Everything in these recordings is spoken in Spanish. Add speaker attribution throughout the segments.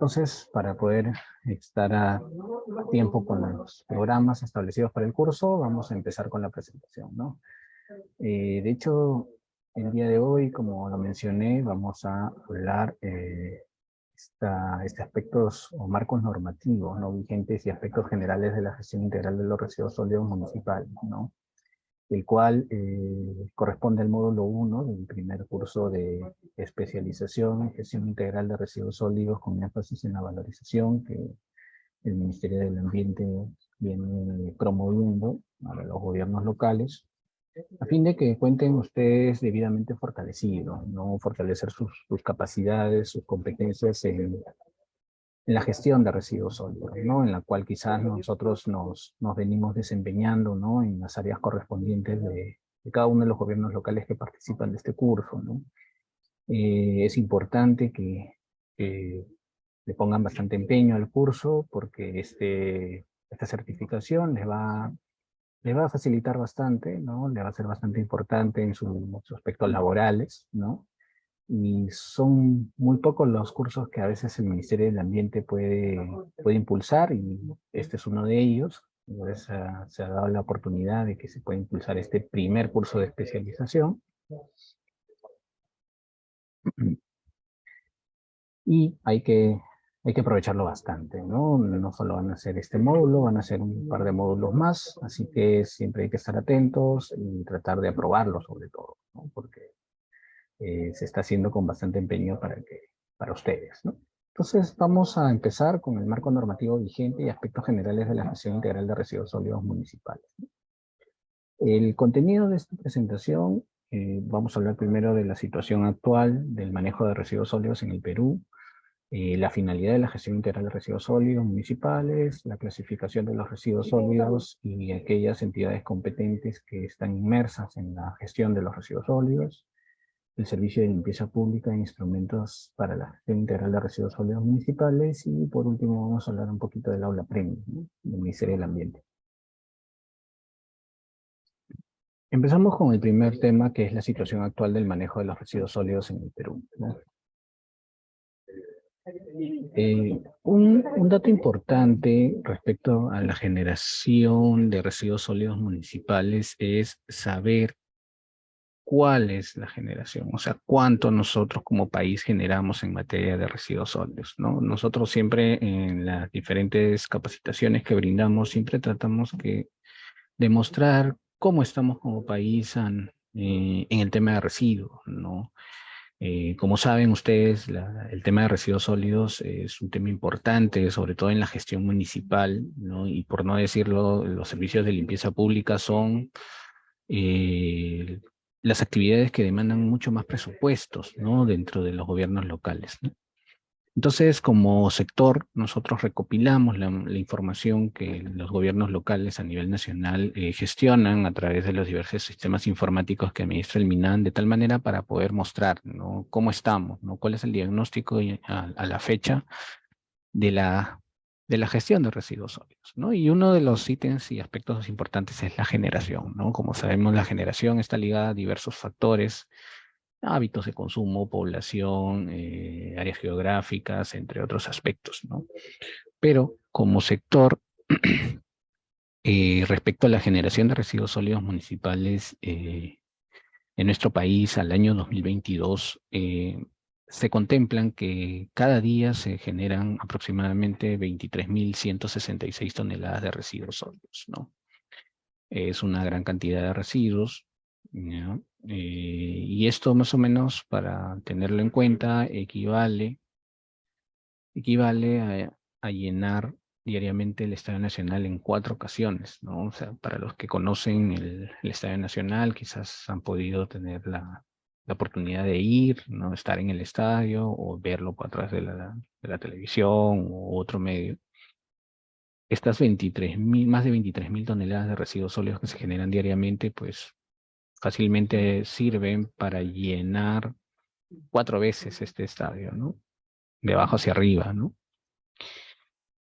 Speaker 1: Entonces, para poder estar a tiempo con los programas establecidos para el curso, vamos a empezar con la presentación, ¿no? De hecho, el día de hoy, como lo mencioné, vamos a hablar aspectos o marcos normativos, ¿no?, vigentes y aspectos generales de la gestión integral de los residuos sólidos municipales, ¿no?, el cual corresponde al módulo 1 del primer curso de especialización en gestión integral de residuos sólidos con énfasis en la valorización que el Ministerio del Ambiente viene promoviendo para los gobiernos locales, a fin de que cuenten ustedes debidamente fortalecidos, ¿no? Fortalecer sus capacidades, sus competencias en la gestión de residuos sólidos, ¿no?, en la cual quizás nosotros nos venimos desempeñando, ¿no?, en las áreas correspondientes de cada uno de los gobiernos locales que participan de este curso, ¿no? Es importante que le pongan bastante empeño al curso porque esta certificación les va a facilitar bastante, ¿no? Le va a ser bastante importante en sus aspectos laborales, ¿no? Y son muy pocos los cursos que a veces el Ministerio del Ambiente puede impulsar, y este es uno de ellos. Entonces, se ha dado la oportunidad de que se pueda impulsar este primer curso de especialización. Y hay que aprovecharlo bastante, ¿no? No solo van a hacer este módulo, van a hacer un par de módulos más, así que siempre hay que estar atentos y tratar de aprobarlo sobre todo, ¿no? Porque se está haciendo con bastante empeño para ustedes, ¿no? Entonces vamos a empezar con el marco normativo vigente y aspectos generales de la gestión integral de residuos sólidos municipales, ¿no? El contenido de esta presentación, vamos a hablar primero de la situación actual del manejo de residuos sólidos en el Perú, la finalidad de la gestión integral de residuos sólidos municipales, la clasificación de los residuos sólidos y aquellas entidades competentes que están inmersas en la gestión de los residuos sólidos, el servicio de limpieza pública e instrumentos para la gestión integral de residuos sólidos municipales, y por último vamos a hablar un poquito del aula premium, ¿no?, del Ministerio del Ambiente. Empezamos con el primer tema, que es la situación actual del manejo de los residuos sólidos en el Perú, ¿no? Un dato importante respecto a la generación de residuos sólidos municipales es saber cuál es la generación, o sea, cuánto nosotros como país generamos en materia de residuos sólidos, ¿no? Nosotros siempre en las diferentes capacitaciones que brindamos, siempre tratamos que demostrar cómo estamos como país en el tema de residuos, ¿no? Como saben ustedes, el tema de residuos sólidos es un tema importante, sobre todo en la gestión municipal, ¿no? Y por no decirlo, los servicios de limpieza pública son eh, las actividades que demandan mucho más presupuestos, ¿no?, dentro de los gobiernos locales, ¿no? Entonces, como sector, nosotros recopilamos la información que los gobiernos locales a nivel nacional gestionan a través de los diversos sistemas informáticos que administra el MINAN, de tal manera para poder mostrar, ¿no?, cómo estamos, ¿no?, cuál es el diagnóstico a la fecha de la gestión de residuos sólidos, ¿no? Y uno de los ítems y aspectos importantes es la generación, ¿no? Como sabemos, la generación está ligada a diversos factores: hábitos de consumo, población, áreas geográficas, entre otros aspectos, ¿no? Pero como sector, respecto a la generación de residuos sólidos municipales en nuestro país al año 2022, se contemplan que cada día se generan aproximadamente 23.166 toneladas de residuos sólidos, ¿no? Es una gran cantidad de residuos, ¿no? Y esto, más o menos, para tenerlo en cuenta, equivale a llenar diariamente el Estadio Nacional en 4 ocasiones, ¿no? O sea, para los que conocen el Estadio Nacional, quizás han podido tener la oportunidad de ir, ¿no?, estar en el estadio o verlo a través de la televisión u otro medio. Estas más de 23.000 toneladas de residuos sólidos que se generan diariamente, pues fácilmente sirven para llenar 4 veces este estadio, ¿no?, de abajo hacia arriba, ¿no?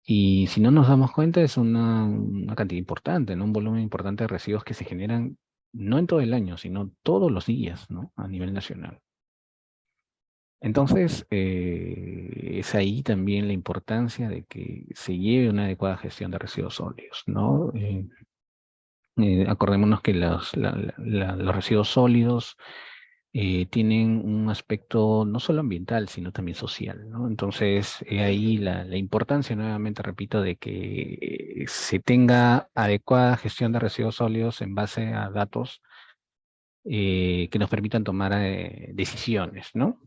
Speaker 1: Y si no nos damos cuenta, es una cantidad importante, ¿no?, un volumen importante de residuos que se generan no en todo el año, sino todos los días, ¿no?, a nivel nacional. Entonces, es ahí también la importancia de que se lleve una adecuada gestión de residuos sólidos, ¿no? Acordémonos que los residuos sólidos tienen un aspecto no solo ambiental, sino también social, ¿no? Entonces, ahí la importancia, nuevamente repito, de que se tenga adecuada gestión de residuos sólidos en base a datos que nos permitan tomar decisiones, ¿no?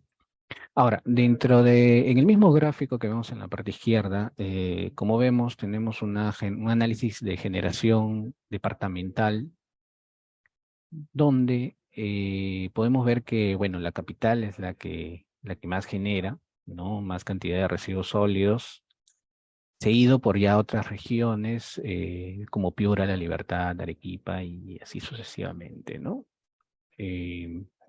Speaker 1: Ahora, en el mismo gráfico que vemos en la parte izquierda, como vemos, tenemos un análisis de generación departamental donde podemos ver que, bueno, la capital es la que más genera, ¿no? Más cantidad de residuos sólidos, seguido por ya otras regiones como Piura, La Libertad, Arequipa y así sucesivamente, ¿no?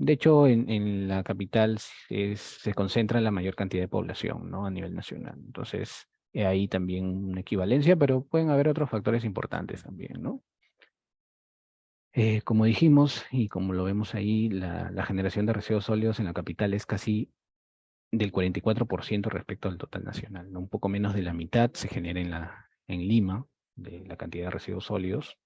Speaker 1: De hecho, en la capital se concentra la mayor cantidad de población, ¿no? A nivel nacional. Entonces, ahí también una equivalencia, pero pueden haber otros factores importantes también, ¿no? Como dijimos, y como lo vemos ahí, la generación de residuos sólidos en la capital es casi del 44% respecto al total nacional, ¿no? Un poco menos de la mitad se genera en Lima, de la cantidad de residuos sólidos.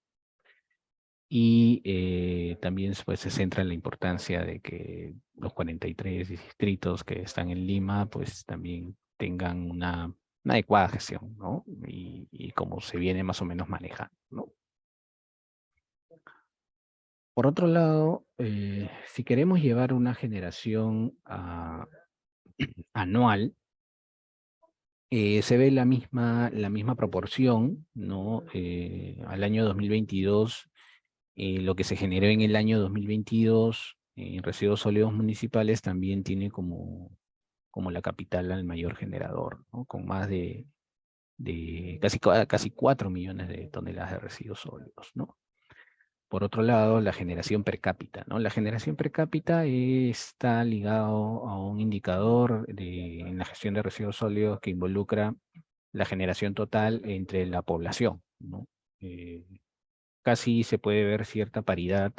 Speaker 1: Y también pues, se centra en la importancia de que los 43 distritos que están en Lima, pues también tengan una adecuada gestión, ¿no? Y cómo se viene más o menos manejando, ¿no? Por otro lado, si queremos llevar una generación anual, se ve la misma proporción, ¿no? Al año 2022 lo que se generó en el año 2022 en residuos sólidos municipales también tiene como la capital al mayor generador, ¿no? Con más de casi 4 millones de toneladas de residuos sólidos, ¿no? Por otro lado, la generación per cápita, ¿no? La generación per cápita está ligado a un indicador en la gestión de residuos sólidos que involucra la generación total entre la población, ¿no? Eh, Casi se puede ver cierta paridad.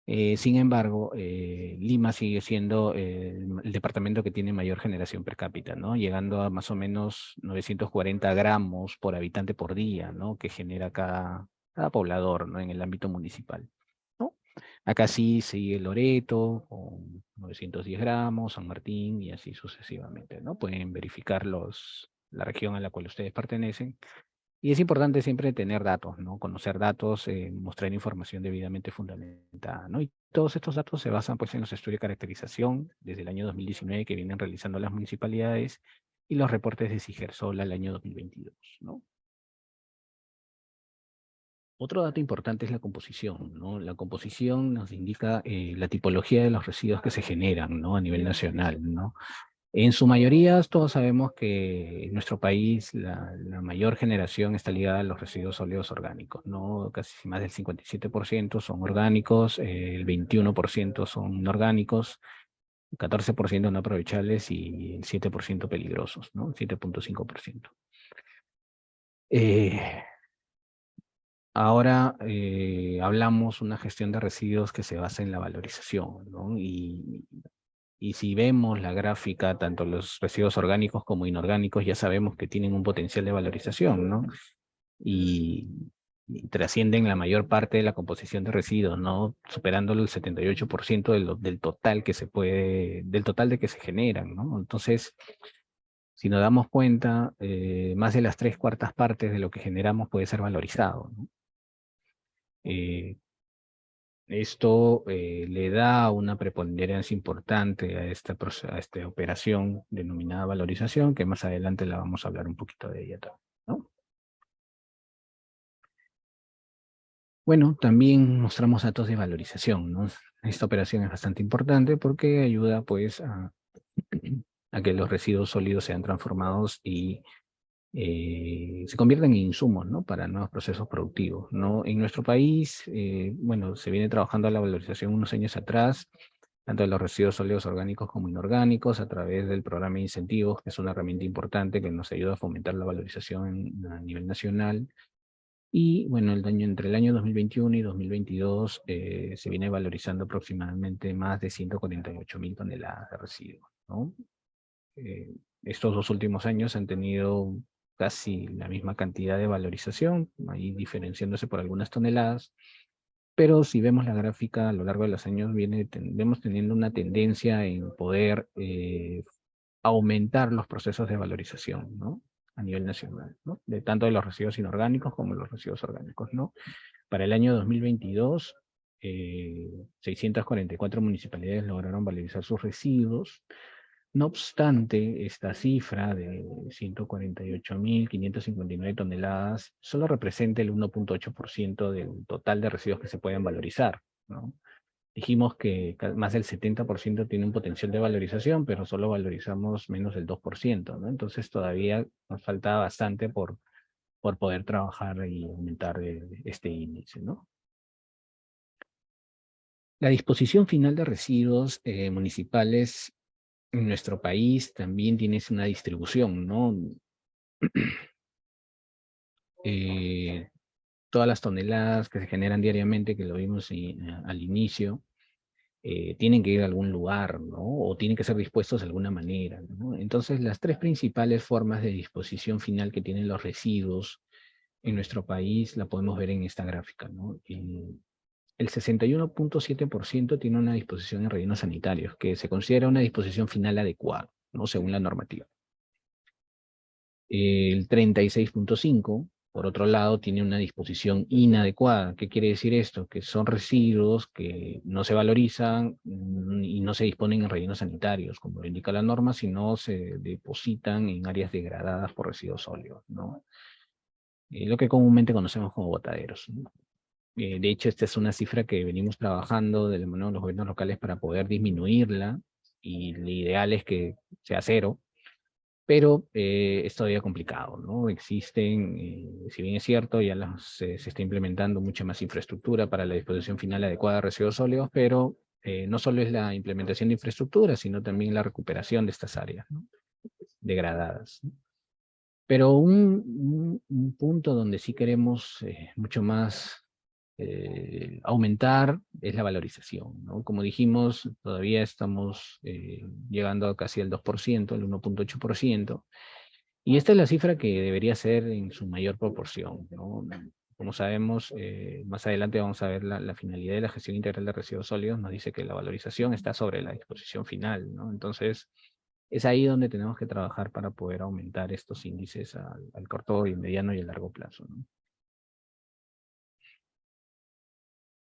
Speaker 1: Sin embargo, Lima sigue siendo el departamento que tiene mayor generación per cápita, ¿no? Llegando a más o menos 940 gramos por habitante por día, ¿no? Que genera cada poblador, ¿no? En el ámbito municipal, ¿no? Acá sí sigue Loreto con 910 gramos, San Martín y así sucesivamente, ¿no? Pueden verificar la región a la cual ustedes pertenecen y es importante siempre tener datos, ¿no? Conocer datos, mostrar información debidamente fundamentada, ¿no? Y todos estos datos se basan pues en los estudios de caracterización desde el año 2019 que vienen realizando las municipalidades y los reportes de Sigersol al año 2022, ¿no? Otro dato importante es la composición, ¿no? La composición nos indica la tipología de los residuos que se generan, ¿no? A nivel nacional, ¿no? En su mayoría, todos sabemos que en nuestro país la mayor generación está ligada a los residuos sólidos orgánicos, ¿no? Casi más del 57% son orgánicos, el 21% son inorgánicos, el 14% no aprovechables y el 7% peligrosos, ¿no? 7,5%. Eh, Ahora hablamos una gestión de residuos que se basa en la valorización, ¿no? Y si vemos la gráfica, tanto los residuos orgánicos como inorgánicos, ya sabemos que tienen un potencial de valorización, ¿no? Y, y trascienden la mayor parte de la composición de residuos, ¿no? Superando el 78% del total del total de que se generan, ¿no? Entonces, si nos damos cuenta, más de las 3/4 partes de lo que generamos puede ser valorizado, ¿no? Eh, Esto le da una preponderancia importante a esta operación denominada valorización, que más adelante la vamos a hablar un poquito de ella también, ¿no? Bueno, también mostramos datos de valorización, ¿no? Esta operación es bastante importante porque ayuda pues a que los residuos sólidos sean transformados y se convierten en insumos, ¿no? Para nuevos procesos productivos, ¿no? En nuestro país, bueno, se viene trabajando la valorización unos años atrás, tanto de los residuos sólidos orgánicos como inorgánicos, a través del programa de incentivos, que es una herramienta importante que nos ayuda a fomentar la valorización a nivel nacional. Y bueno, entre el año 2021 y 2022 se viene valorizando aproximadamente más de 148.000 toneladas de residuos. ¿no? Eh, Estos 2 últimos años han tenido casi la misma cantidad de valorización, ahí diferenciándose por algunas toneladas, pero si vemos la gráfica a lo largo de los años, vemos teniendo una tendencia en poder aumentar los procesos de valorización, ¿no? A nivel nacional, ¿no? De tanto de los residuos inorgánicos como de los residuos orgánicos, ¿no? Para el año 2022, 644 municipalidades lograron valorizar sus residuos. No obstante, esta cifra de 148.559 toneladas solo representa el 1,8% del total de residuos que se pueden valorizar, ¿no? Dijimos que más del 70% tiene un potencial de valorización, pero solo valorizamos menos del 2%, ¿no? Entonces todavía nos falta bastante por poder trabajar y aumentar este índice, ¿no? La disposición final de residuos municipales en nuestro país también tiene una distribución, ¿no? Eh, Todas las toneladas que se generan diariamente, que lo vimos al inicio, tienen que ir a algún lugar, ¿no? O tienen que ser dispuestos de alguna manera, ¿no? Entonces, las tres principales formas de disposición final que tienen los residuos en nuestro país la podemos ver en esta gráfica, ¿no? El 61,7% tiene una disposición en rellenos sanitarios, que se considera una disposición final adecuada, ¿no? Según la normativa. El 36,5%, por otro lado, tiene una disposición inadecuada. ¿Qué quiere decir esto? Que son residuos que no se valorizan y no se disponen en rellenos sanitarios, como lo indica la norma, sino se depositan en áreas degradadas por residuos sólidos, ¿no? Lo que comúnmente conocemos como botaderos, ¿no? De hecho, esta es una cifra que venimos trabajando de la mano de los gobiernos locales para poder disminuirla, y lo ideal es que sea cero, pero es todavía complicado, ¿no? Existen, si bien es cierto, ya se está implementando mucha más infraestructura para la disposición final adecuada de residuos sólidos, pero no solo es la implementación de infraestructura, sino también la recuperación de estas áreas, ¿no? Degradadas, ¿no? Pero un punto donde sí queremos mucho más aumentar es la valorización, ¿no? Como dijimos, todavía estamos llegando a casi el 2%, el 1,8%, y esta es la cifra que debería ser en su mayor proporción, ¿no? Como sabemos, más adelante vamos a ver la finalidad de la gestión integral de residuos sólidos, nos dice que la valorización está sobre la disposición final, ¿no? Entonces, es ahí donde tenemos que trabajar para poder aumentar estos índices al corto y mediano y el largo plazo, ¿no?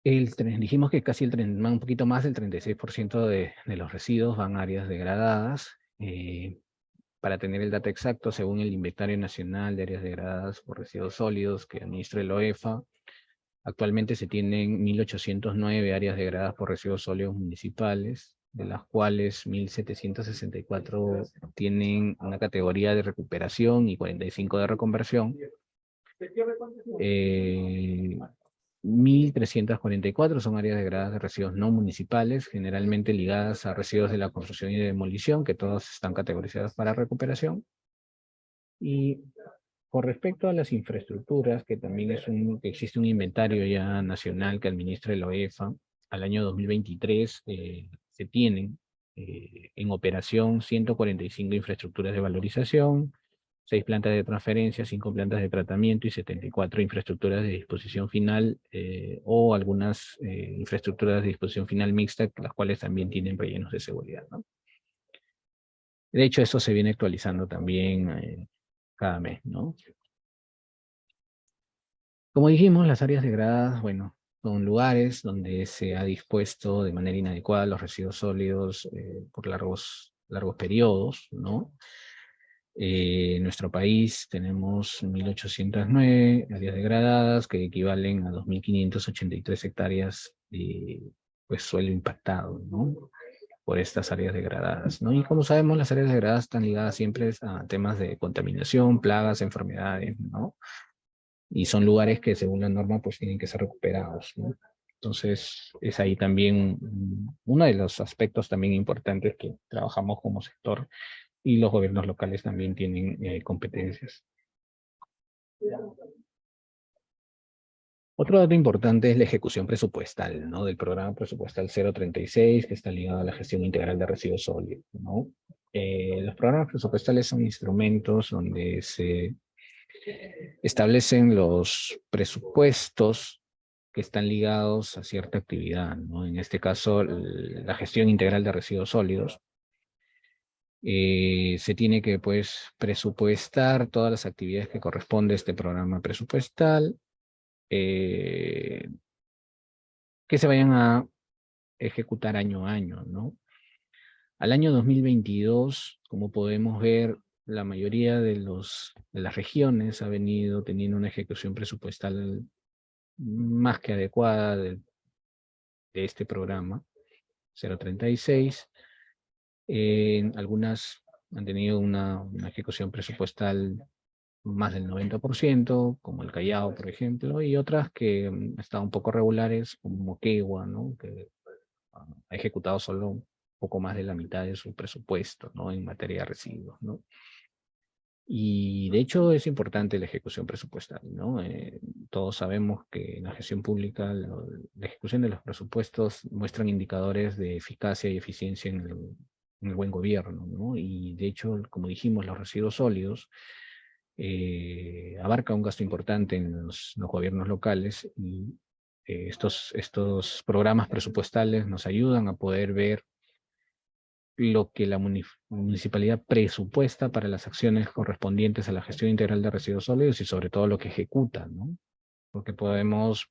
Speaker 1: Dijimos que casi un poquito más del 36% de los residuos van a áreas degradadas. Para tener el dato exacto, según el Inventario Nacional de Áreas Degradadas por Residuos Sólidos que administra el OEFA, actualmente se tienen 1.809 áreas degradadas por residuos sólidos municipales, de las cuales 1.764 tienen una categoría de recuperación y 45 de reconversión. 1.344 son áreas degradadas de residuos no municipales, generalmente ligadas a residuos de la construcción y de demolición, que todos están categorizados para recuperación. Y con respecto a las infraestructuras, que también que existe un inventario ya nacional que administra el OEFA, al año 2023 se tienen en operación 145 infraestructuras de valorización, 6 plantas de transferencia, 5 plantas de tratamiento y 74 infraestructuras de disposición final o algunas infraestructuras de disposición final mixta, las cuales también tienen rellenos de seguridad, ¿no? De hecho, esto se viene actualizando también cada mes, ¿no? Como dijimos, las áreas degradadas, bueno, son lugares donde se ha dispuesto de manera inadecuada los residuos sólidos por largos periodos, ¿no? En nuestro país tenemos 1.809 áreas degradadas que equivalen a 2.583 hectáreas de pues, suelo impactado, ¿no? Por estas áreas degradadas, ¿no? Y como sabemos, las áreas degradadas están ligadas siempre a temas de contaminación, plagas, enfermedades, ¿no? Y son lugares que según la norma pues tienen que ser recuperados, ¿no? Entonces es ahí también uno de los aspectos también importantes que trabajamos como sector, y los gobiernos locales también tienen competencias. Otro dato importante es la ejecución presupuestal, ¿no? Del programa presupuestal 036, que está ligado a la gestión integral de residuos sólidos, ¿no? Los programas presupuestales son instrumentos donde se establecen los presupuestos que están ligados a cierta actividad, ¿no? En este caso, la gestión integral de residuos sólidos. Se tiene que, pues, presupuestar todas las actividades que corresponde a este programa presupuestal, eh, que se vayan a ejecutar año a año, ¿no? Al año 2022, como podemos ver, la mayoría de las regiones ha venido teniendo una ejecución presupuestal más que adecuada de este programa 036. Algunas han tenido una ejecución presupuestal más del 90%, como el Callao, por ejemplo, y otras que han estado un poco regulares, como Moquegua, ¿no? Que ha ejecutado solo un poco más de la mitad de su presupuesto, ¿no? En materia de residuos, ¿no? Y de hecho es importante la ejecución presupuestal, ¿no? Todos sabemos que en la gestión pública la ejecución de los presupuestos muestran indicadores de eficacia y eficiencia en el buen gobierno, ¿no? Y de hecho, como dijimos, los residuos sólidos abarca un gasto importante en los gobiernos locales y estos programas presupuestales nos ayudan a poder ver lo que la municipalidad presupuesta para las acciones correspondientes a la gestión integral de residuos sólidos y sobre todo lo que ejecuta, ¿no? Porque podemos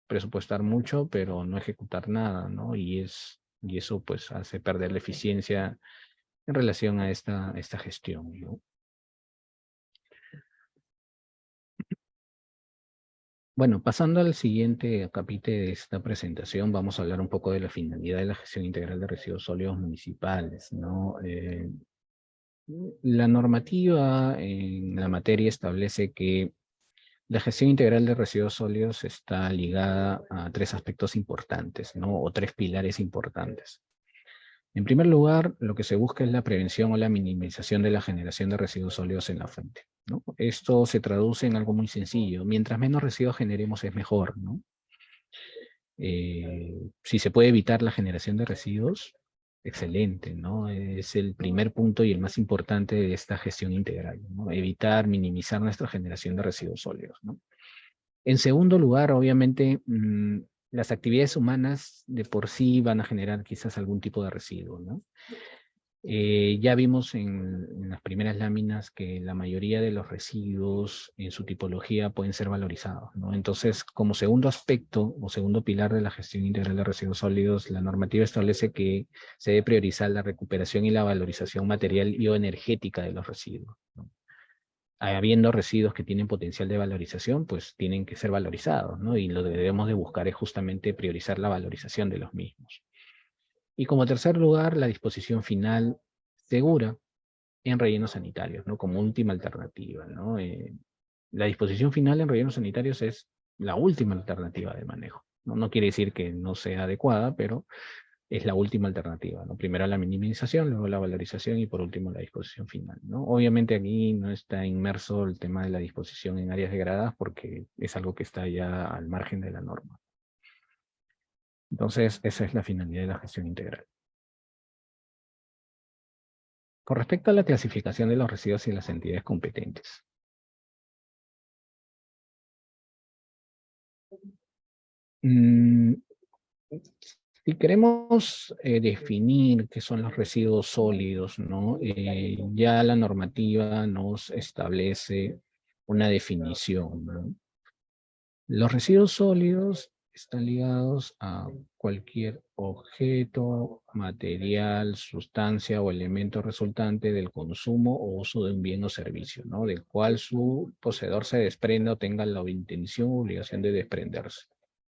Speaker 1: presupuestar mucho, pero no ejecutar nada, ¿no? Y eso pues hace perder la eficiencia en relación a esta gestión, ¿no? Bueno, pasando al siguiente capítulo de esta presentación, vamos a hablar un poco de la finalidad de la gestión integral de residuos sólidos municipales, ¿no? La normativa en la materia establece que la gestión integral de residuos sólidos está ligada a tres aspectos importantes, ¿no? O tres pilares importantes. En primer lugar, lo que se busca es la prevención o la minimización de la generación de residuos sólidos en la fuente, ¿no? Esto se traduce en algo muy sencillo. Mientras menos residuos generemos es mejor, ¿no? Si se puede evitar la generación de residuos, excelente, ¿no? Es el primer punto y el más importante de esta gestión integral, ¿no? Evitar, minimizar nuestra generación de residuos sólidos, ¿no? En segundo lugar, obviamente, las actividades humanas de por sí van a generar quizás algún tipo de residuo, ¿no? Ya vimos en las primeras láminas que la mayoría de los residuos en su tipología pueden ser valorizados, ¿no? Entonces, como segundo aspecto o segundo pilar de la gestión integral de residuos sólidos, la normativa establece que se debe priorizar la recuperación y la valorización material y o energética de los residuos, ¿no? Habiendo residuos que tienen potencial de valorización, pues tienen que ser valorizados, ¿no? Y lo que debemos de buscar es justamente priorizar la valorización de los mismos. Y como tercer lugar, la disposición final segura en rellenos sanitarios, ¿no? Como última alternativa, ¿no? La disposición final en rellenos sanitarios es la última alternativa de manejo, ¿no? No quiere decir que no sea adecuada, pero es la última alternativa, ¿no? Primero la minimización, luego la valorización y por último la disposición final, ¿no? Obviamente aquí no está inmerso el tema de la disposición en áreas degradadas porque es algo que está ya al margen de la norma. Entonces, esa es la finalidad de la gestión integral. Con respecto a la clasificación de los residuos y las entidades competentes. Mm, si queremos definir qué son los residuos sólidos, ¿no? Ya la normativa nos establece una definición, ¿no? Los residuos sólidos están ligados a cualquier objeto, material, sustancia o elemento resultante del consumo o uso de un bien o servicio, ¿no? Del cual su poseedor se desprenda o tenga la intención o obligación de desprenderse,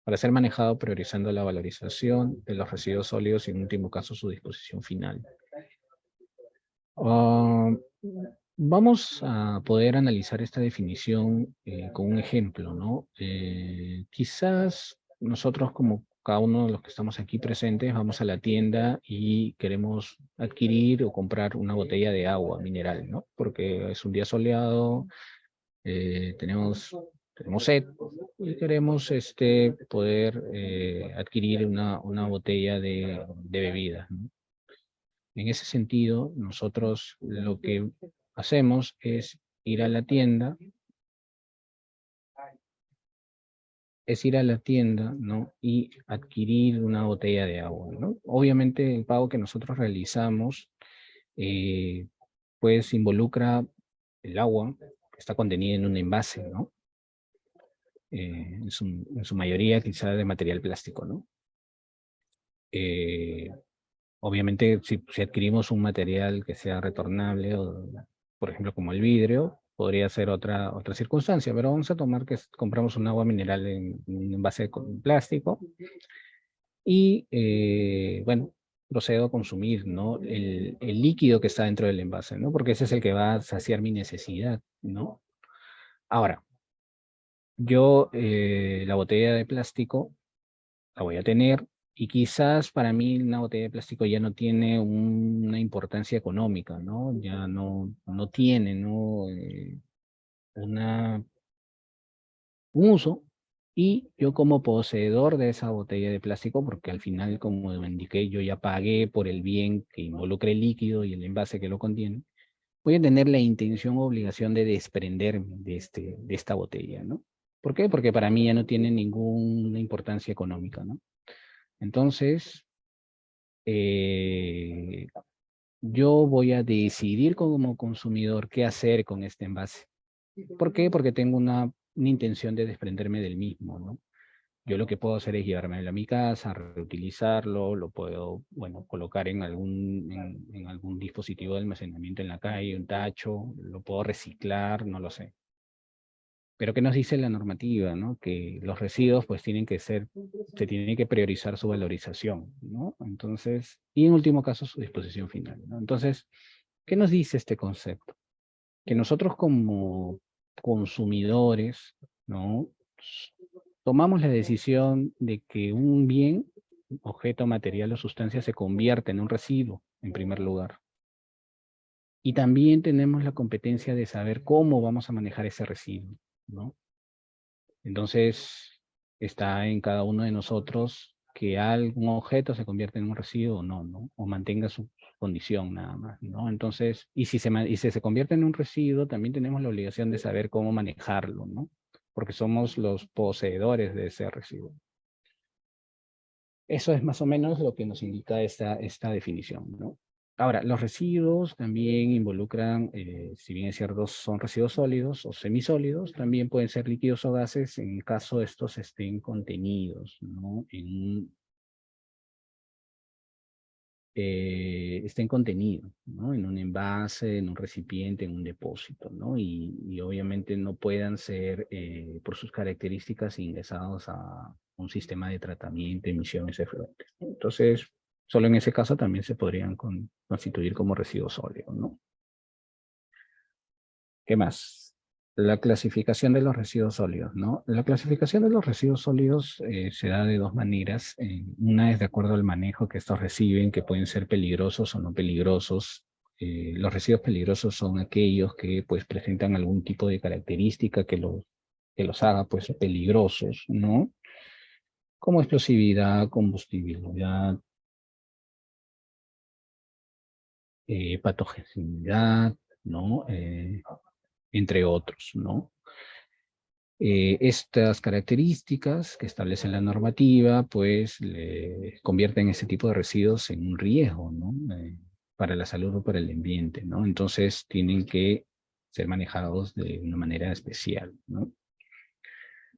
Speaker 1: para ser manejado priorizando la valorización de los residuos sólidos y en último caso su disposición final. Ah, vamos a poder analizar esta definición con un ejemplo, ¿no? Quizás nosotros como cada uno de los que estamos aquí presentes vamos a la tienda y queremos adquirir o comprar una botella de agua mineral, ¿no? Porque es un día soleado, tenemos tenemos sed y queremos poder adquirir una botella de bebida, ¿no? En ese sentido, nosotros lo que hacemos es ir a la tienda, ¿no? Y adquirir una botella de agua, ¿no? Obviamente el pago que nosotros realizamos, eh, pues involucra el agua que está contenida en un envase, ¿no? En su mayoría quizá de material plástico, ¿no? Eh, Obviamente, si adquirimos un material que sea retornable, o, por ejemplo, como el vidrio, podría ser otra circunstancia, pero vamos a tomar que compramos un agua mineral en un envase con plástico y, bueno, procedo a consumir, ¿no? El líquido que está dentro del envase, ¿no? Porque ese es el que va a saciar mi necesidad, ¿no? Ahora, yo la botella de plástico la voy a tener y quizás para mí una botella de plástico ya no tiene una importancia económica, ¿no? Ya no tiene, ¿no? Una, un uso. Y yo como poseedor de esa botella de plástico, porque al final, como lo indiqué, yo ya pagué por el bien que involucra el líquido y el envase que lo contiene, voy a tener la intención o obligación de desprenderme de esta botella, ¿no? ¿Por qué? Porque para mí ya no tiene ninguna importancia económica, ¿no? Entonces, eh, yo voy a decidir como consumidor qué hacer con este envase. ¿Por qué? Porque tengo una intención de desprenderme del mismo, ¿no? Yo lo que puedo hacer es llevármelo a mi casa, reutilizarlo, lo puedo, bueno, colocar en algún dispositivo de almacenamiento en la calle, un tacho, lo puedo reciclar, no lo sé. Pero ¿qué nos dice la normativa, no? Que los residuos pues se tiene que priorizar su valorización, ¿no? Entonces, y en último caso su disposición final, ¿no? Entonces, ¿qué nos dice este concepto? Que nosotros como consumidores, ¿no? Tomamos la decisión de que un bien, objeto, material o sustancia se convierta en un residuo, en primer lugar. Y también tenemos la competencia de saber cómo vamos a manejar ese residuo, ¿no? Entonces, está en cada uno de nosotros que algún objeto se convierta en un residuo o no, ¿no? O mantenga su condición nada más, ¿no? Entonces, y si se convierte en un residuo, también tenemos la obligación de saber cómo manejarlo, ¿no? Porque somos los poseedores de ese residuo. Eso es más o menos lo que nos indica esta definición, ¿no? Ahora, los residuos también involucran, si bien es cierto, son residuos sólidos o semisólidos, también pueden ser líquidos o gases en caso estos estén contenidos, ¿no? Estén contenidos, ¿no? En un envase, en un recipiente, en un depósito, ¿no? Y obviamente no puedan ser, por sus características, ingresados a un sistema de tratamiento, emisiones efluentes, ¿no? Entonces, solo en ese caso también se podrían constituir como residuos sólidos, ¿no? ¿Qué más? La clasificación de los residuos sólidos, ¿no? La clasificación de los residuos sólidos se da de dos maneras. Una es de acuerdo al manejo que estos reciben, que pueden ser peligrosos o no peligrosos. Los residuos peligrosos son aquellos que pues presentan algún tipo de característica que los haga pues peligrosos, ¿no? Como explosividad, combustibilidad, patogenicidad, ¿no? Entre otros, ¿no? Estas características que establece la normativa, pues, le convierten ese tipo de residuos en un riesgo, ¿no? Para la salud o para el ambiente, ¿no? Entonces, tienen que ser manejados de una manera especial, ¿no?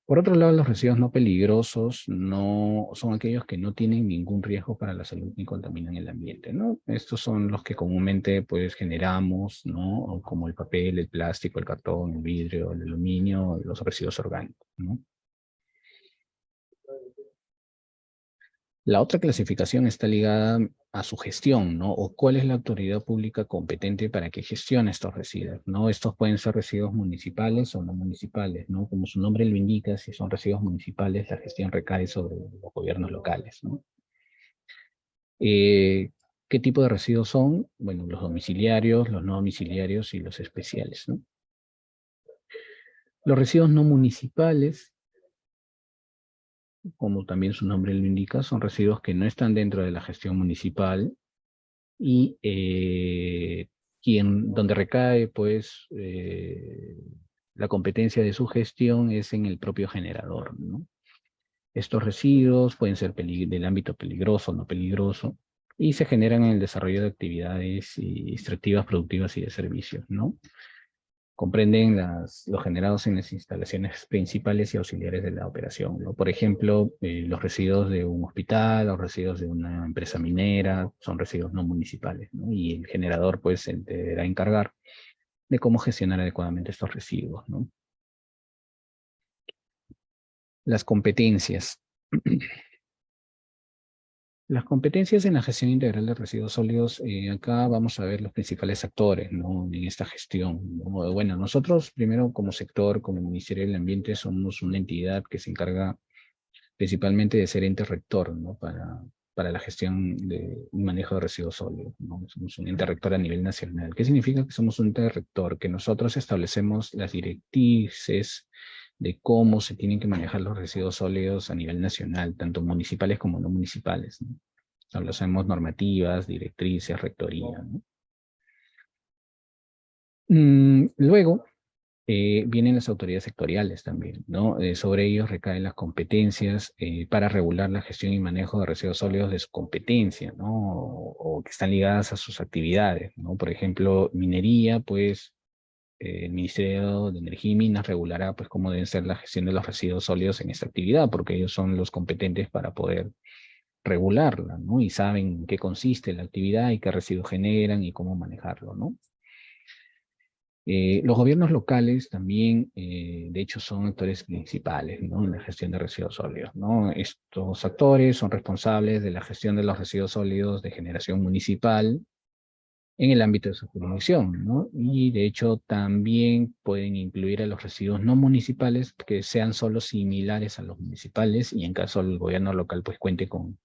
Speaker 1: Por otro lado, los residuos no peligrosos no son aquellos que no tienen ningún riesgo para la salud ni contaminan el ambiente, ¿no? Estos son los que comúnmente pues generamos, ¿no? O como el papel, el plástico, el cartón, el vidrio, el aluminio, los residuos orgánicos, ¿no? La otra clasificación está ligada a su gestión, ¿no? O cuál es la autoridad pública competente para que gestione estos residuos, ¿no? Estos pueden ser residuos municipales o no municipales, ¿no? Como su nombre lo indica, si son residuos municipales, la gestión recae sobre los gobiernos locales, ¿no? ¿Qué tipo de residuos son? Bueno, los domiciliarios, los no domiciliarios y los especiales, ¿no? Los residuos no municipales, como también su nombre lo indica, son residuos que no están dentro de la gestión municipal y donde recae, pues, la competencia de su gestión es en el propio generador, ¿no? Estos residuos pueden ser del ámbito peligroso o no peligroso y se generan en el desarrollo de actividades extractivas, productivas y de servicios, ¿no? Comprenden los generados en las instalaciones principales y auxiliares de la operación, ¿no? Por ejemplo, los residuos de un hospital, los residuos de una empresa minera, son residuos no municipales, ¿no? Y el generador, pues, se deberá encargar de cómo gestionar adecuadamente estos residuos, ¿no? Las competencias. Las competencias en la gestión integral de residuos sólidos, acá vamos a ver los principales actores, ¿no? En esta gestión, ¿no? Bueno, nosotros primero como sector, como Ministerio del Ambiente, somos una entidad que se encarga principalmente de ser ente rector, ¿no? Para la gestión y manejo de residuos sólidos, ¿no? Somos un ente rector a nivel nacional. ¿Qué significa que somos un ente rector? Que nosotros establecemos las directrices de cómo se tienen que manejar los residuos sólidos a nivel nacional, tanto municipales como no municipales, ¿no? Establecemos normativas, directrices, rectoría, ¿no? Luego, vienen las autoridades sectoriales también, ¿no? Sobre ellos recaen las competencias para regular la gestión y manejo de residuos sólidos de su competencia, ¿no? O que están ligadas a sus actividades, ¿no? Por ejemplo, minería, pues el Ministerio de Energía y Minas regulará, pues, cómo deben ser la gestión de los residuos sólidos en esta actividad, porque ellos son los competentes para poder regularla, ¿no? Y saben en qué consiste la actividad y qué residuos generan y cómo manejarlo, ¿no? Los gobiernos locales también, de hecho, son actores principales, ¿no? En la gestión de residuos sólidos, ¿no? Estos actores son responsables de la gestión de los residuos sólidos de generación municipal en el ámbito de su jurisdicción, ¿no? Y de hecho también pueden incluir a los residuos no municipales que sean solo similares a los municipales y en caso el gobierno local pues cuente con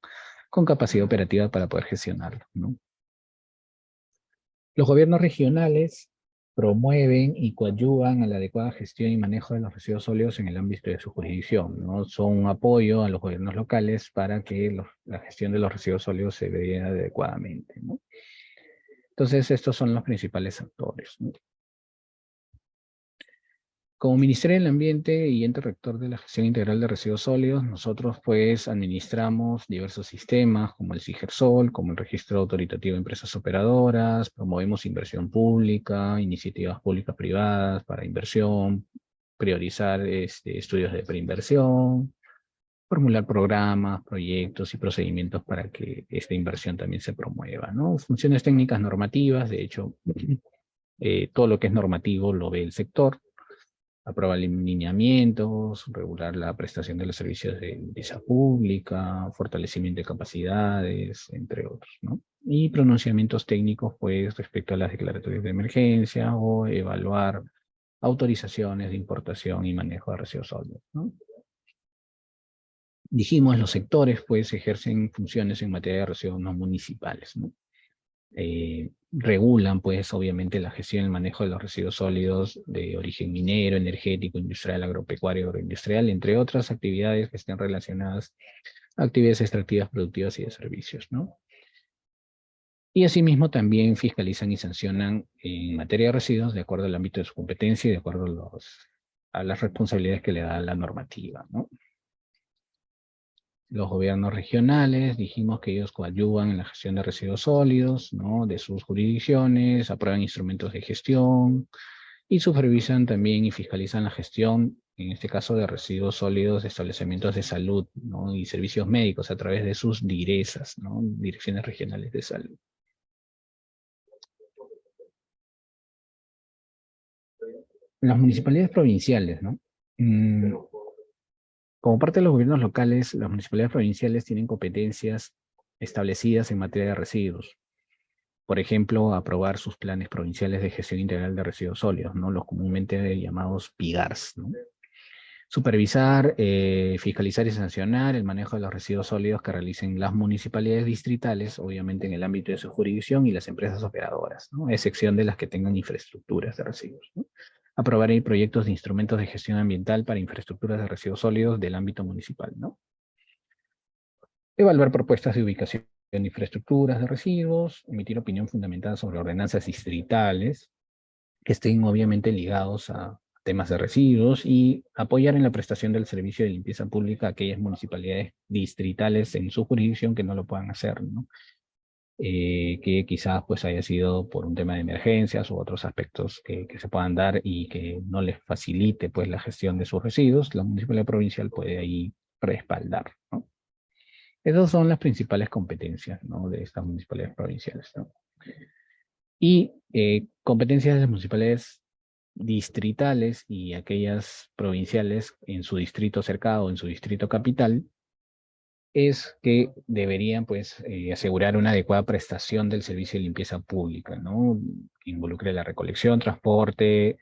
Speaker 1: capacidad operativa para poder gestionarlo, ¿no? Los gobiernos regionales promueven y coadyuvan a la adecuada gestión y manejo de los residuos sólidos en el ámbito de su jurisdicción, ¿no? Son un apoyo a los gobiernos locales para que la gestión de los residuos sólidos se vea adecuadamente, ¿no? Entonces, estos son los principales actores, ¿no? Como Ministerio del Ambiente y ente rector de la gestión integral de residuos sólidos, nosotros pues administramos diversos sistemas como el SIGERSOL, como el Registro Autoritativo de Empresas Operadoras, promovemos inversión pública, iniciativas públicas privadas para inversión, priorizar estudios de preinversión, formular programas, proyectos y procedimientos para que esta inversión también se promueva, ¿no? Funciones técnicas normativas, de hecho, todo lo que es normativo lo ve el sector. Aprobar lineamientos, regular la prestación de los servicios de visa pública, fortalecimiento de capacidades, entre otros, ¿no? Y pronunciamientos técnicos, pues, respecto a las declaratorias de emergencia o evaluar autorizaciones de importación y manejo de residuos sólidos, ¿no? Dijimos, los sectores, pues, ejercen funciones en materia de residuos no municipales, ¿no? Regulan, pues, obviamente, la gestión y el manejo de los residuos sólidos de origen minero, energético, industrial, agropecuario, agroindustrial, entre otras actividades que estén relacionadas a actividades extractivas, productivas y de servicios, ¿no? Y asimismo también fiscalizan y sancionan en materia de residuos de acuerdo al ámbito de su competencia y de acuerdo a las responsabilidades que le da la normativa, ¿no? Los gobiernos regionales, dijimos que ellos coadyuvan en la gestión de residuos sólidos, ¿no? De sus jurisdicciones, aprueban instrumentos de gestión y supervisan también y fiscalizan la gestión, en este caso de residuos sólidos de establecimientos de salud, ¿no? Y servicios médicos a través de sus DIRESAs, ¿no? Direcciones Regionales de Salud. Las municipalidades provinciales, ¿no? Como parte de los gobiernos locales, las municipalidades provinciales tienen competencias establecidas en materia de residuos. Por ejemplo, aprobar sus planes provinciales de gestión integral de residuos sólidos, ¿no? Los comúnmente llamados PIGARS, ¿no? Supervisar, fiscalizar y sancionar el manejo de los residuos sólidos que realicen las municipalidades distritales, obviamente en el ámbito de su jurisdicción, y las empresas operadoras, ¿no? A excepción de las que tengan infraestructuras de residuos, ¿no? Aprobar proyectos de instrumentos de gestión ambiental para infraestructuras de residuos sólidos del ámbito municipal, ¿no? Evaluar propuestas de ubicación de infraestructuras de residuos, emitir opinión fundamentada sobre ordenanzas distritales, que estén obviamente ligados a temas de residuos y apoyar en la prestación del servicio de limpieza pública a aquellas municipalidades distritales en su jurisdicción que no lo puedan hacer, ¿no? Que quizás pues haya sido por un tema de emergencias u otros aspectos que se puedan dar y que no les facilite pues la gestión de sus residuos, la municipalidad provincial puede ahí respaldar, ¿no? Esas son las principales competencias, ¿no?, de estas municipalidades provinciales, ¿no? Y competencias de las municipalidades distritales y aquellas provinciales en su distrito cercado, en su distrito capital, es que deberían pues asegurar una adecuada prestación del servicio de limpieza pública, ¿no? Que involucre la recolección, transporte,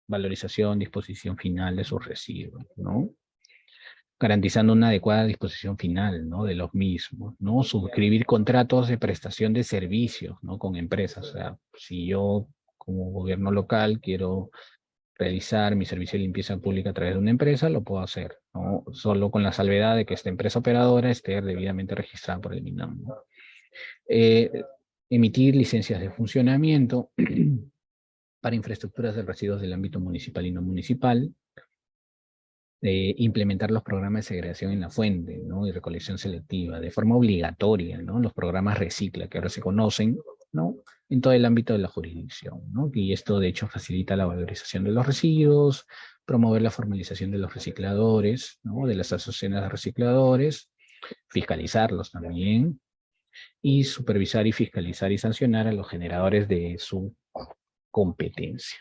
Speaker 1: valorización, disposición final de sus residuos, ¿no? Garantizando una adecuada disposición final, ¿no?, de los mismos, ¿no? Suscribir contratos de prestación de servicios, ¿no?, con empresas. O sea, si yo como gobierno local quiero realizar mi servicio de limpieza pública a través de una empresa, lo puedo hacer, ¿no? Solo con la salvedad de que esta empresa operadora esté debidamente registrada por el MINAM, ¿no? Eh, Emitir licencias de funcionamiento para infraestructuras de residuos del ámbito municipal y no municipal, implementar los programas de segregación en la fuente, ¿no?, y recolección selectiva, de forma obligatoria, ¿no?, los programas Recicla, que ahora se conocen, ¿no?, en todo el ámbito de la jurisdicción, ¿no? Y esto, de hecho, facilita la valorización de los residuos, promover la formalización de los recicladores, ¿no?, de las asociaciones de recicladores, fiscalizarlos también, y supervisar y fiscalizar y sancionar a los generadores de su competencia.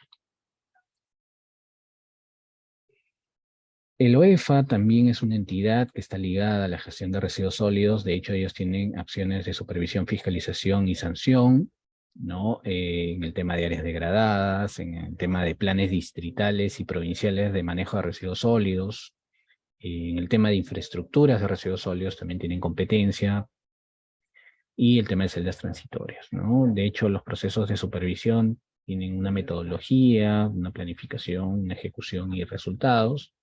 Speaker 1: El OEFA también es una entidad que está ligada a la gestión de residuos sólidos. De hecho, ellos tienen acciones de supervisión, fiscalización y sanción, ¿no? En el tema de áreas degradadas, en el tema de planes distritales y provinciales de manejo de residuos sólidos, en el tema de infraestructuras de residuos sólidos también tienen competencia, y el tema de celdas transitorias, ¿no? De hecho, los procesos de supervisión tienen una metodología, una planificación, una ejecución y resultados.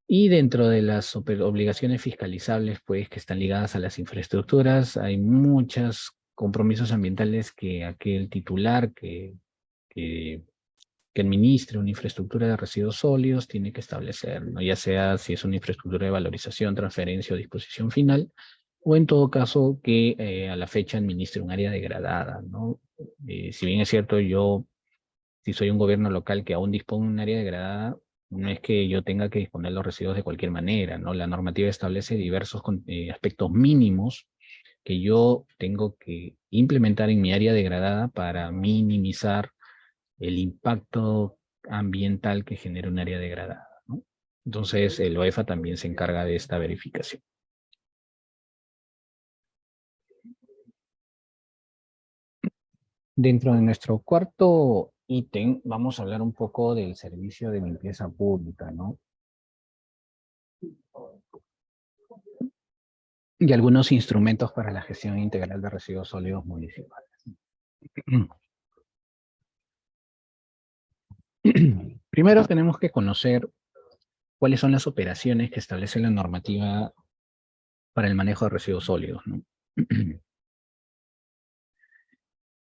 Speaker 1: Y dentro de las obligaciones fiscalizables, pues, que están ligadas a las infraestructuras, hay muchos compromisos ambientales que aquel titular que, que administre una infraestructura de residuos sólidos tiene que establecer, ¿no? Ya sea si es una infraestructura de valorización, transferencia o disposición final, o en todo caso que a la fecha administre un área degradada, ¿no? Si bien es cierto, yo, si soy un gobierno local que aún dispone de un área degradada, no es que yo tenga que disponer los residuos de cualquier manera, ¿no? La normativa establece diversos aspectos mínimos que yo tengo que implementar en mi área degradada para minimizar el impacto ambiental que genera un área degradada, ¿no? Entonces, el OEFA también se encarga de esta verificación. Dentro de nuestro cuarto ítem, vamos a hablar un poco del servicio de limpieza pública, ¿no? Y algunos instrumentos para la gestión integral de residuos sólidos municipales. Primero tenemos que conocer cuáles son las operaciones que establece la normativa para el manejo de residuos sólidos, ¿no?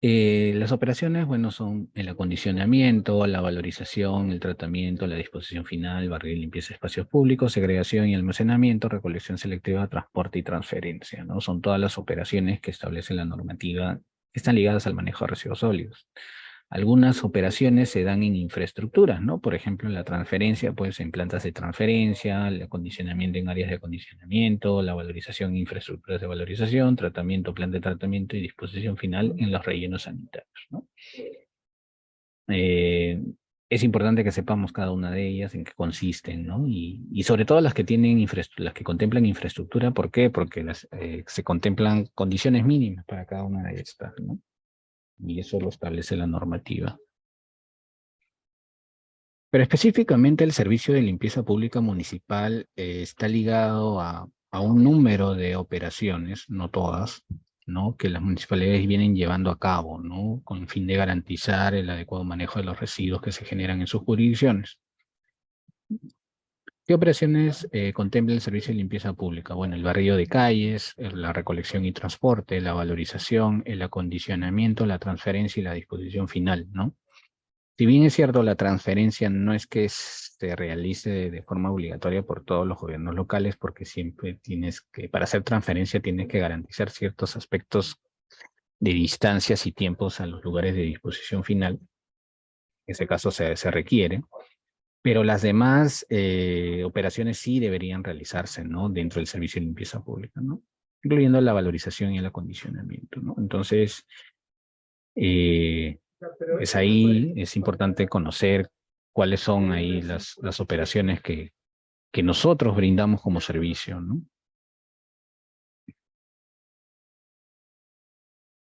Speaker 1: Las operaciones, bueno, son el acondicionamiento, la valorización, el tratamiento, la disposición final, barrido y limpieza de espacios públicos, segregación y almacenamiento, recolección selectiva, transporte y transferencia, ¿no? Son todas las operaciones que establece la normativa que están ligadas al manejo de residuos sólidos. Algunas operaciones se dan en infraestructuras, ¿no? Por ejemplo, la transferencia, pues en plantas de transferencia, el acondicionamiento en áreas de acondicionamiento, la valorización en infraestructuras de valorización, tratamiento, plan de tratamiento y disposición final en los rellenos sanitarios, ¿no? Eh, es importante que sepamos cada una de ellas, en qué consisten, ¿no? Y sobre todo las que tienen las que contemplan infraestructura. ¿Por qué? Porque se contemplan condiciones mínimas para cada una de estas, ¿no? Y eso lo establece la normativa. Pero específicamente el servicio de limpieza pública municipal está ligado a un número de operaciones, no todas, ¿no? Que las municipalidades vienen llevando a cabo, ¿no? Con el fin de garantizar el adecuado manejo de los residuos que se generan en sus jurisdicciones. ¿Qué operaciones contempla el servicio de limpieza pública? Bueno, el barrido de calles, la recolección y transporte, la valorización, el acondicionamiento, la transferencia y la disposición final, ¿no? Si bien es cierto, la transferencia no es que se realice de forma obligatoria por todos los gobiernos locales, porque siempre tienes que, para hacer transferencia, tienes que garantizar ciertos aspectos de distancias y tiempos a los lugares de disposición final. En ese caso se requiere. Pero las demás operaciones sí deberían realizarse, ¿no? Dentro del servicio de limpieza pública, ¿no? Incluyendo la valorización y el acondicionamiento, ¿no? Entonces, pues ahí es importante conocer cuáles son ahí las operaciones que nosotros brindamos como servicio, ¿no?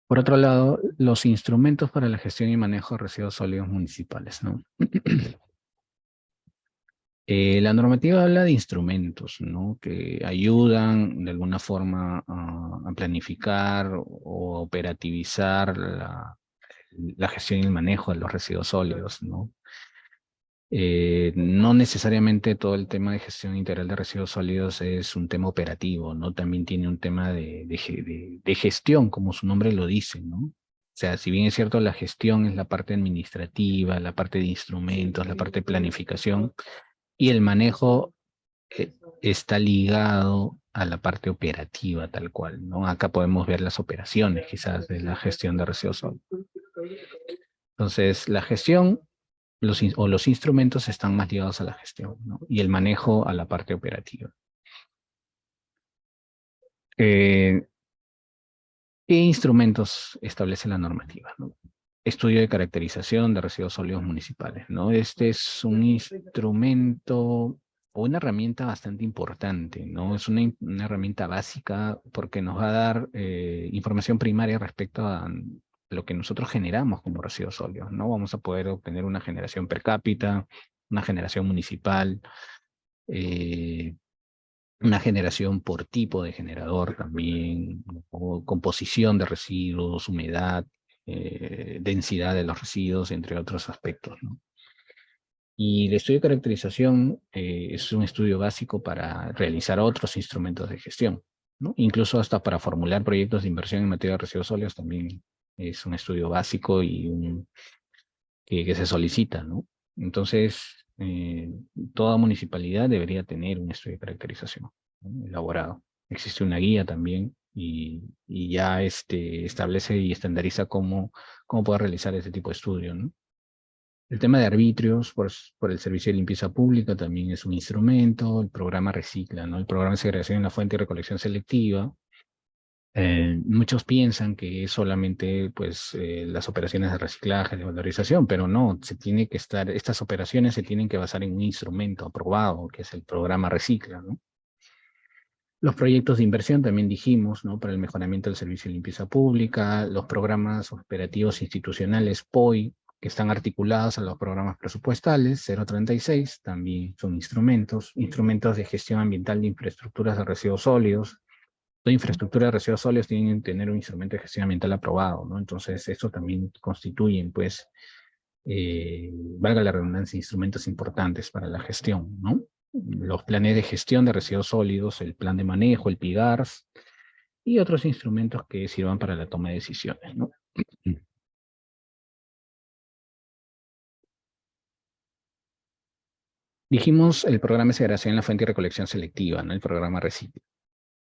Speaker 1: Por otro lado, los instrumentos para la gestión y manejo de residuos sólidos municipales, ¿no? La normativa habla de instrumentos, ¿no? Que ayudan de alguna forma a planificar o operativizar la gestión y el manejo de los residuos sólidos, ¿no? No necesariamente todo el tema de gestión integral de residuos sólidos es un tema operativo, ¿no? También tiene un tema de gestión, como su nombre lo dice, ¿no? O sea, si bien es cierto, la gestión es la parte administrativa, la parte de instrumentos, la parte de planificación, y el manejo eh, está ligado a la parte operativa tal cual, ¿no? Acá podemos ver las operaciones quizás de la gestión de residuos sólidos. Entonces, la gestión o los instrumentos están más ligados a la gestión, ¿no? Y el manejo a la parte operativa. Eh, ¿Qué instrumentos establece la normativa, ¿no? Estudio de caracterización de residuos sólidos municipales, ¿no? Este es un instrumento o una herramienta bastante importante, ¿no? Es una herramienta básica porque nos va a dar información primaria respecto a lo que nosotros generamos como residuos sólidos, ¿no? Vamos a poder obtener una generación per cápita, una generación municipal, eh, una generación por tipo de generador también, o composición de residuos, humedad, densidad de los residuos, entre otros aspectos, ¿no? Y el estudio de caracterización es un estudio básico para realizar otros instrumentos de gestión, ¿no? Incluso hasta para formular proyectos de inversión en materia de residuos sólidos también es un estudio básico y que se solicita, ¿no? Entonces, toda municipalidad debería tener un estudio de caracterización, ¿no? Elaborado. Existe una guía también y ya establece y estandariza cómo poder realizar ese tipo de estudio, ¿no? El tema de arbitrios por el servicio de limpieza pública también es un instrumento, el programa Recicla, ¿no? El programa de segregación en la fuente y recolección selectiva. Muchos piensan que es solamente pues, las operaciones de reciclaje, de valorización, pero no, estas operaciones se tienen que basar en un instrumento aprobado, que es el programa Recicla, ¿no? Los proyectos de inversión también dijimos, ¿no? Para el mejoramiento del servicio de limpieza pública, los programas operativos institucionales POI, que están articulados a los programas presupuestales, 036, también son instrumentos de gestión ambiental de infraestructuras de residuos sólidos. Toda infraestructura de residuos sólidos tiene que tener un instrumento de gestión ambiental aprobado, ¿no? Entonces, esto también constituyen, pues, valga la redundancia, instrumentos importantes para la gestión, ¿no? Los planes de gestión de residuos sólidos, el plan de manejo, el PIGARS, y otros instrumentos que sirvan para la toma de decisiones, ¿no? Dijimos el programa de segregación en la fuente y recolección selectiva, ¿no? El programa RECIP.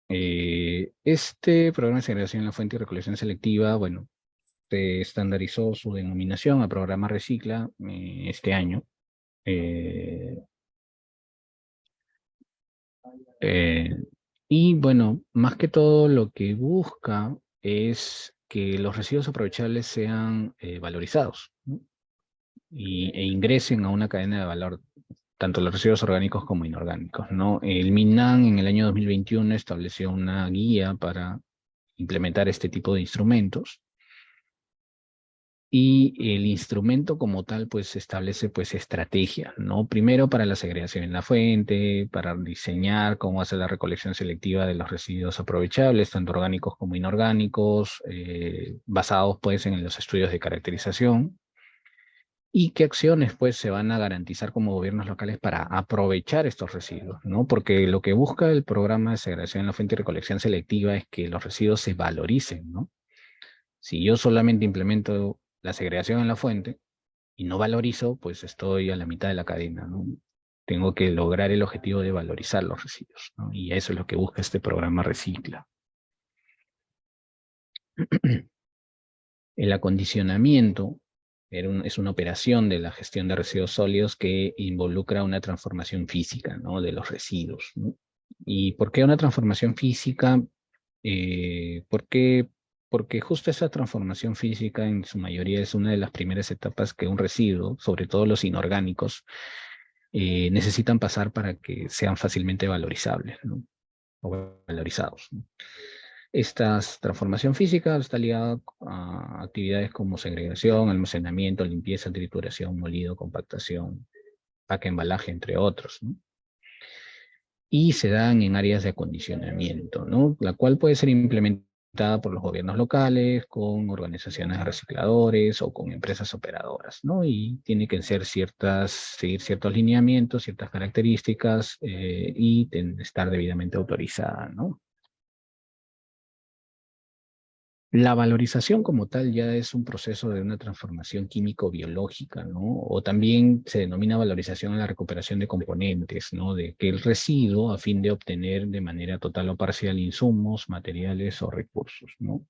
Speaker 1: Este programa de segregación en la fuente y recolección selectiva, bueno, se estandarizó su denominación a programa Recicla este año. Eh, eh, y bueno, más que todo lo que busca es que los residuos aprovechables sean valorizados, ¿no? E ingresen a una cadena de valor, tanto los residuos orgánicos como inorgánicos, ¿no? El MINAN en el año 2021 estableció una guía para implementar este tipo de instrumentos. Y el instrumento como tal, pues establece pues estrategias, ¿no? Primero para la segregación en la fuente, para diseñar cómo hacer la recolección selectiva de los residuos aprovechables, tanto orgánicos como inorgánicos, basados pues en los estudios de caracterización. ¿Y qué acciones pues se van a garantizar como gobiernos locales para aprovechar estos residuos, ¿no? Porque lo que busca el programa de segregación en la fuente y recolección selectiva es que los residuos se valoricen, ¿no? Si yo solamente implemento la segregación en la fuente y no valorizo, pues estoy a la mitad de la cadena, ¿no? Tengo que lograr el objetivo de valorizar los residuos, ¿no? Y eso es lo que busca este programa Recicla. El acondicionamiento es una operación de la gestión de residuos sólidos que involucra una transformación física, ¿no? De los residuos, ¿no? ¿Y por qué una transformación física? ¿Por qué? Porque justo esa transformación física en su mayoría es una de las primeras etapas que un residuo, sobre todo los inorgánicos, necesitan pasar para que sean fácilmente valorizables, ¿no? O valorizados, ¿no? Esta transformación física está ligada a actividades como segregación, almacenamiento, limpieza, trituración, molido, compactación, paque, embalaje, entre otros, ¿no? Y se dan en áreas de acondicionamiento, ¿no? La cual puede ser implementada por los gobiernos locales, con organizaciones de recicladores o con empresas operadoras, ¿no? Y tiene que ser seguir ciertos lineamientos, ciertas características y estar debidamente autorizada, ¿no? La valorización como tal ya es un proceso de una transformación químico-biológica, ¿no? O también se denomina valorización a la recuperación de componentes, ¿no? De que el residuo a fin de obtener de manera total o parcial insumos, materiales o recursos, ¿no?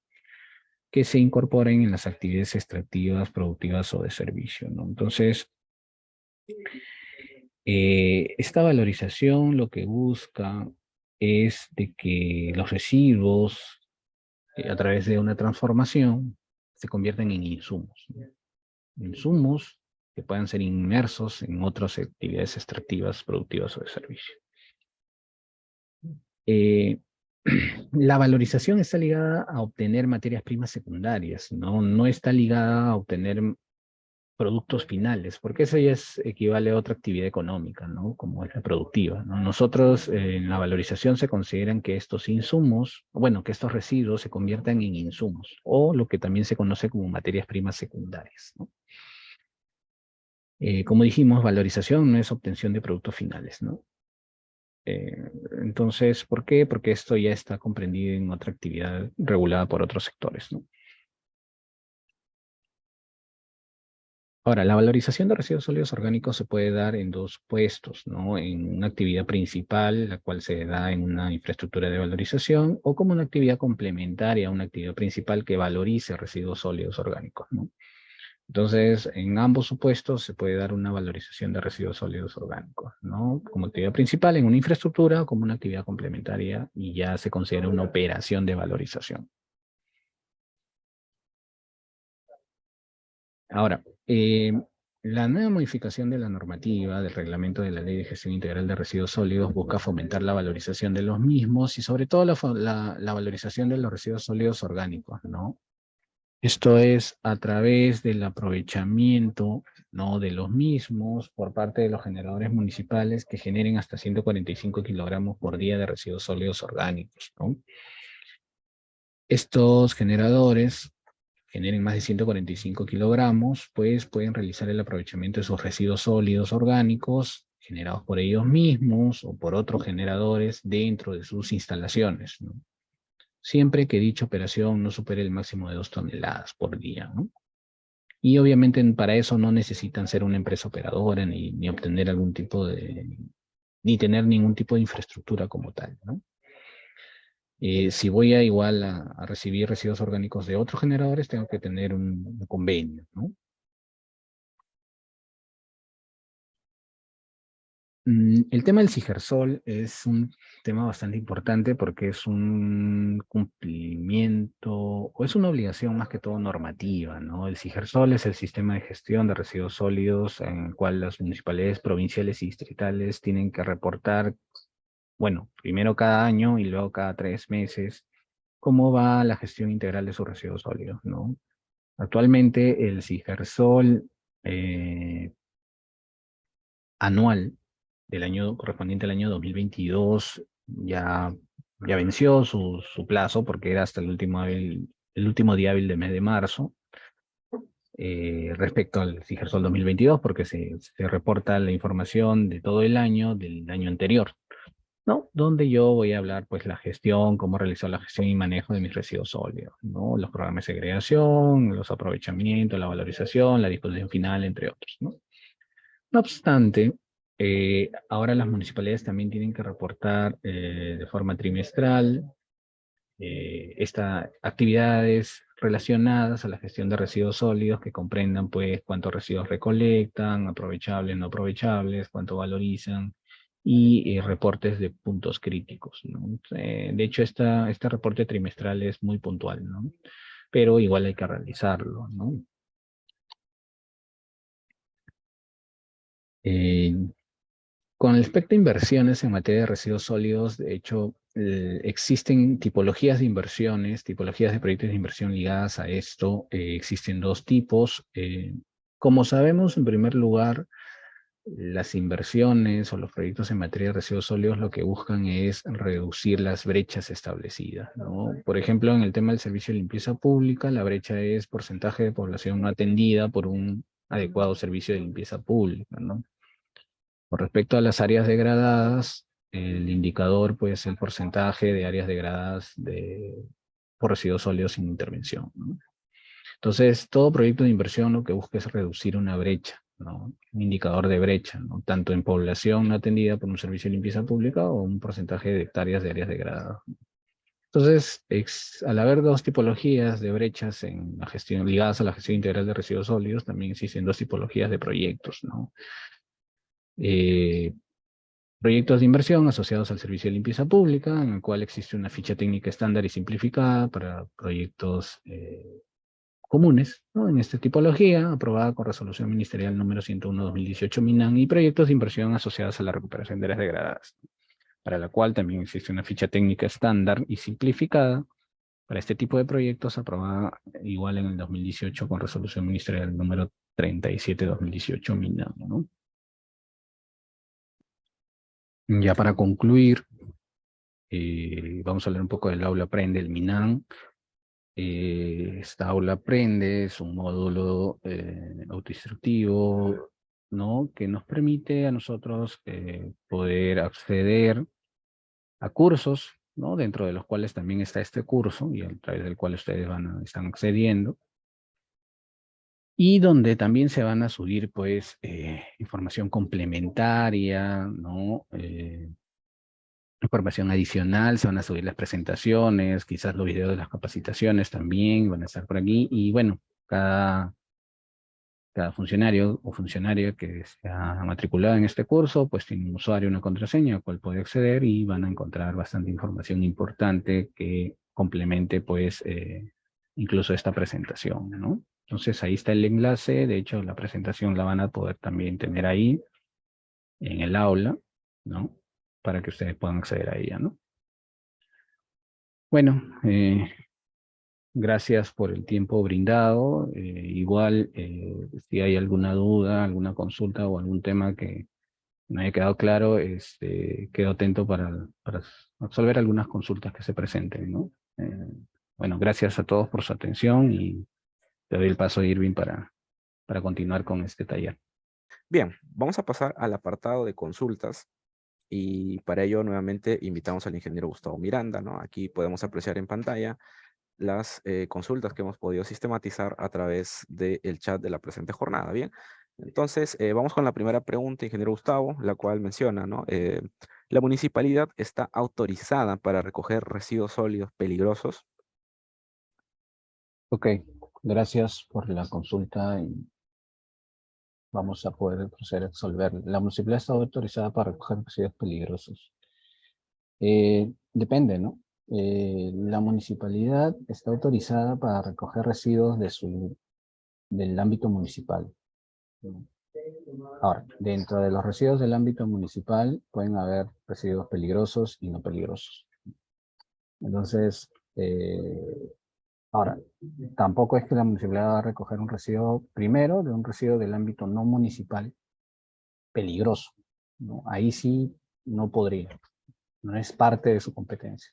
Speaker 1: Que se incorporen en las actividades extractivas, productivas o de servicio, ¿no? Entonces, esta valorización lo que busca es de que los residuos a través de una transformación, se convierten en insumos, ¿no? Insumos que puedan ser inmersos en otras actividades extractivas, productivas o de servicio. Eh, la valorización está ligada a obtener materias primas secundarias, ¿no? No está ligada a obtener productos finales, porque eso ya equivale a otra actividad económica, ¿no? Como es la productiva, ¿no? Nosotros en la valorización se consideran que estos insumos, bueno, que estos residuos se conviertan en insumos, o lo que también se conoce como materias primas secundarias, ¿no? Como dijimos, valorización no es obtención de productos finales, ¿no? Entonces, ¿por qué? Porque esto ya está comprendido en otra actividad regulada por otros sectores, ¿no? Ahora, la valorización de residuos sólidos orgánicos se puede dar en dos puestos, ¿no? En una actividad principal, la cual se da en una infraestructura de valorización, o como una actividad complementaria a una actividad principal que valorice residuos sólidos orgánicos, ¿no? Entonces, en ambos supuestos se puede dar una valorización de residuos sólidos orgánicos, ¿no? Como actividad principal en una infraestructura o como una actividad complementaria y ya se considera una operación de valorización. Ahora, la nueva modificación de la normativa del reglamento de la Ley de Gestión Integral de Residuos Sólidos busca fomentar la valorización de los mismos y sobre todo la valorización de los residuos sólidos orgánicos, ¿no? Esto es a través del aprovechamiento, ¿no? De los mismos por parte de los generadores municipales que generen hasta 145 kilogramos por día de residuos sólidos orgánicos, ¿no? Estos generadores generen más de 145 kilogramos, pues pueden realizar el aprovechamiento de sus residuos sólidos orgánicos generados por ellos mismos o por otros generadores dentro de sus instalaciones, ¿no? Siempre que dicha operación no supere el máximo de 2 toneladas por día, ¿no? Y obviamente para eso no necesitan ser una empresa operadora ni obtener algún tipo ni tener ningún tipo de infraestructura como tal, ¿no? Si voy a igual a recibir residuos orgánicos de otros generadores, tengo que tener un convenio, ¿no? El tema del Cigersol es un tema bastante importante porque es un cumplimiento o es una obligación más que todo normativa, ¿no? El Cigersol es el sistema de gestión de residuos sólidos en el cual las municipalidades provinciales y distritales tienen que reportar, bueno, primero cada año y luego cada 3 meses, cómo va la gestión integral de sus residuos sólidos, ¿no? Actualmente el CIGERSOL anual del año correspondiente al año 2022 ya venció su plazo porque era hasta el último día hábil del mes de marzo. Respecto al CIGERSOL 2022, porque se reporta la información de todo el año, del año anterior, ¿no? Donde yo voy a hablar, pues, la gestión, cómo realizar la gestión y manejo de mis residuos sólidos, ¿no? Los programas de segregación, los aprovechamientos, la valorización, la disposición final, entre otros, ¿no? No obstante, ahora las municipalidades también tienen que reportar de forma trimestral estas actividades relacionadas a la gestión de residuos sólidos que comprendan pues cuántos residuos recolectan, aprovechables, no aprovechables, cuánto valorizan y reportes de puntos críticos, ¿no? De hecho, este reporte trimestral es muy puntual, ¿no? Pero igual hay que realizarlo, ¿no? Eh, Con respecto a inversiones en materia de residuos sólidos, de hecho, existen tipologías de inversiones, tipologías de proyectos de inversión ligadas a esto. Existen dos tipos. Como sabemos, en primer lugar, las inversiones o los proyectos en materia de residuos sólidos lo que buscan es reducir las brechas establecidas, ¿no? Por ejemplo, en el tema del servicio de limpieza pública, la brecha es porcentaje de población no atendida por un adecuado servicio de limpieza pública, ¿no? Con respecto a las áreas degradadas, el indicador puede ser el porcentaje de áreas degradadas por residuos sólidos sin intervención, ¿no? Entonces, todo proyecto de inversión lo que busca es reducir una brecha, ¿no? Un indicador de brecha, ¿no? Tanto en población no atendida por un servicio de limpieza pública o un porcentaje de hectáreas de áreas degradadas. Entonces, al haber dos tipologías de brechas en la gestión, ligadas a la gestión integral de residuos sólidos, también existen dos tipologías de proyectos, ¿no? Eh, Proyectos de inversión asociados al servicio de limpieza pública, en el cual existe una ficha técnica estándar y simplificada para proyectos comunes, ¿no? En esta tipología, aprobada con resolución ministerial número 101/2018 MINAN, y proyectos de inversión asociados a la recuperación de áreas degradadas, para la cual también existe una ficha técnica estándar y simplificada para este tipo de proyectos, aprobada igual en el 2018 con resolución ministerial número 37/2018 MINAN, ¿no? Ya para concluir, vamos a hablar un poco del aula Aprende, el MINAN. Esta aula Aprende es un módulo autoinstructivo, ¿no? Que nos permite a nosotros poder acceder a cursos, ¿no? Dentro de los cuales también está este curso y a través del cual ustedes están accediendo. Y donde también se van a subir, pues, información complementaria, ¿no? Información adicional, se van a subir las presentaciones, quizás los videos de las capacitaciones también van a estar por aquí. Y bueno, cada funcionario o funcionaria que se ha matriculado en este curso, pues tiene un usuario, una contraseña al cual puede acceder y van a encontrar bastante información importante que complemente, pues, incluso esta presentación, ¿no? Entonces ahí está el enlace. De hecho, la presentación la van a poder también tener ahí en el aula, ¿no? Para que ustedes puedan acceder a ella, ¿no? Bueno, gracias por el tiempo brindado. Igual, si hay alguna duda, alguna consulta o algún tema que no haya quedado claro, quedo atento para resolver algunas consultas que se presenten, ¿no? Bueno, gracias a todos por su atención y te doy el paso a Irving para continuar con este taller.
Speaker 2: Bien, vamos a pasar al apartado de consultas y para ello nuevamente invitamos al ingeniero Gustavo Miranda, ¿no? Aquí podemos apreciar en pantalla las consultas que hemos podido sistematizar a través del chat de la presente jornada, ¿bien? Entonces, vamos con la primera pregunta, ingeniero Gustavo, la cual menciona, ¿no? ¿La municipalidad está autorizada para recoger residuos sólidos peligrosos?
Speaker 1: Ok, gracias por la consulta y vamos a poder proceder a resolver. La municipalidad está autorizada para recoger residuos peligrosos. Depende, ¿no? La municipalidad está autorizada para recoger residuos del ámbito municipal. Ahora, dentro de los residuos del ámbito municipal pueden haber residuos peligrosos y no peligrosos. Entonces, Ahora, tampoco es que la municipalidad va a recoger un residuo, primero, de un residuo del ámbito no municipal peligroso, ¿no? Ahí sí no podría, no es parte de su competencia.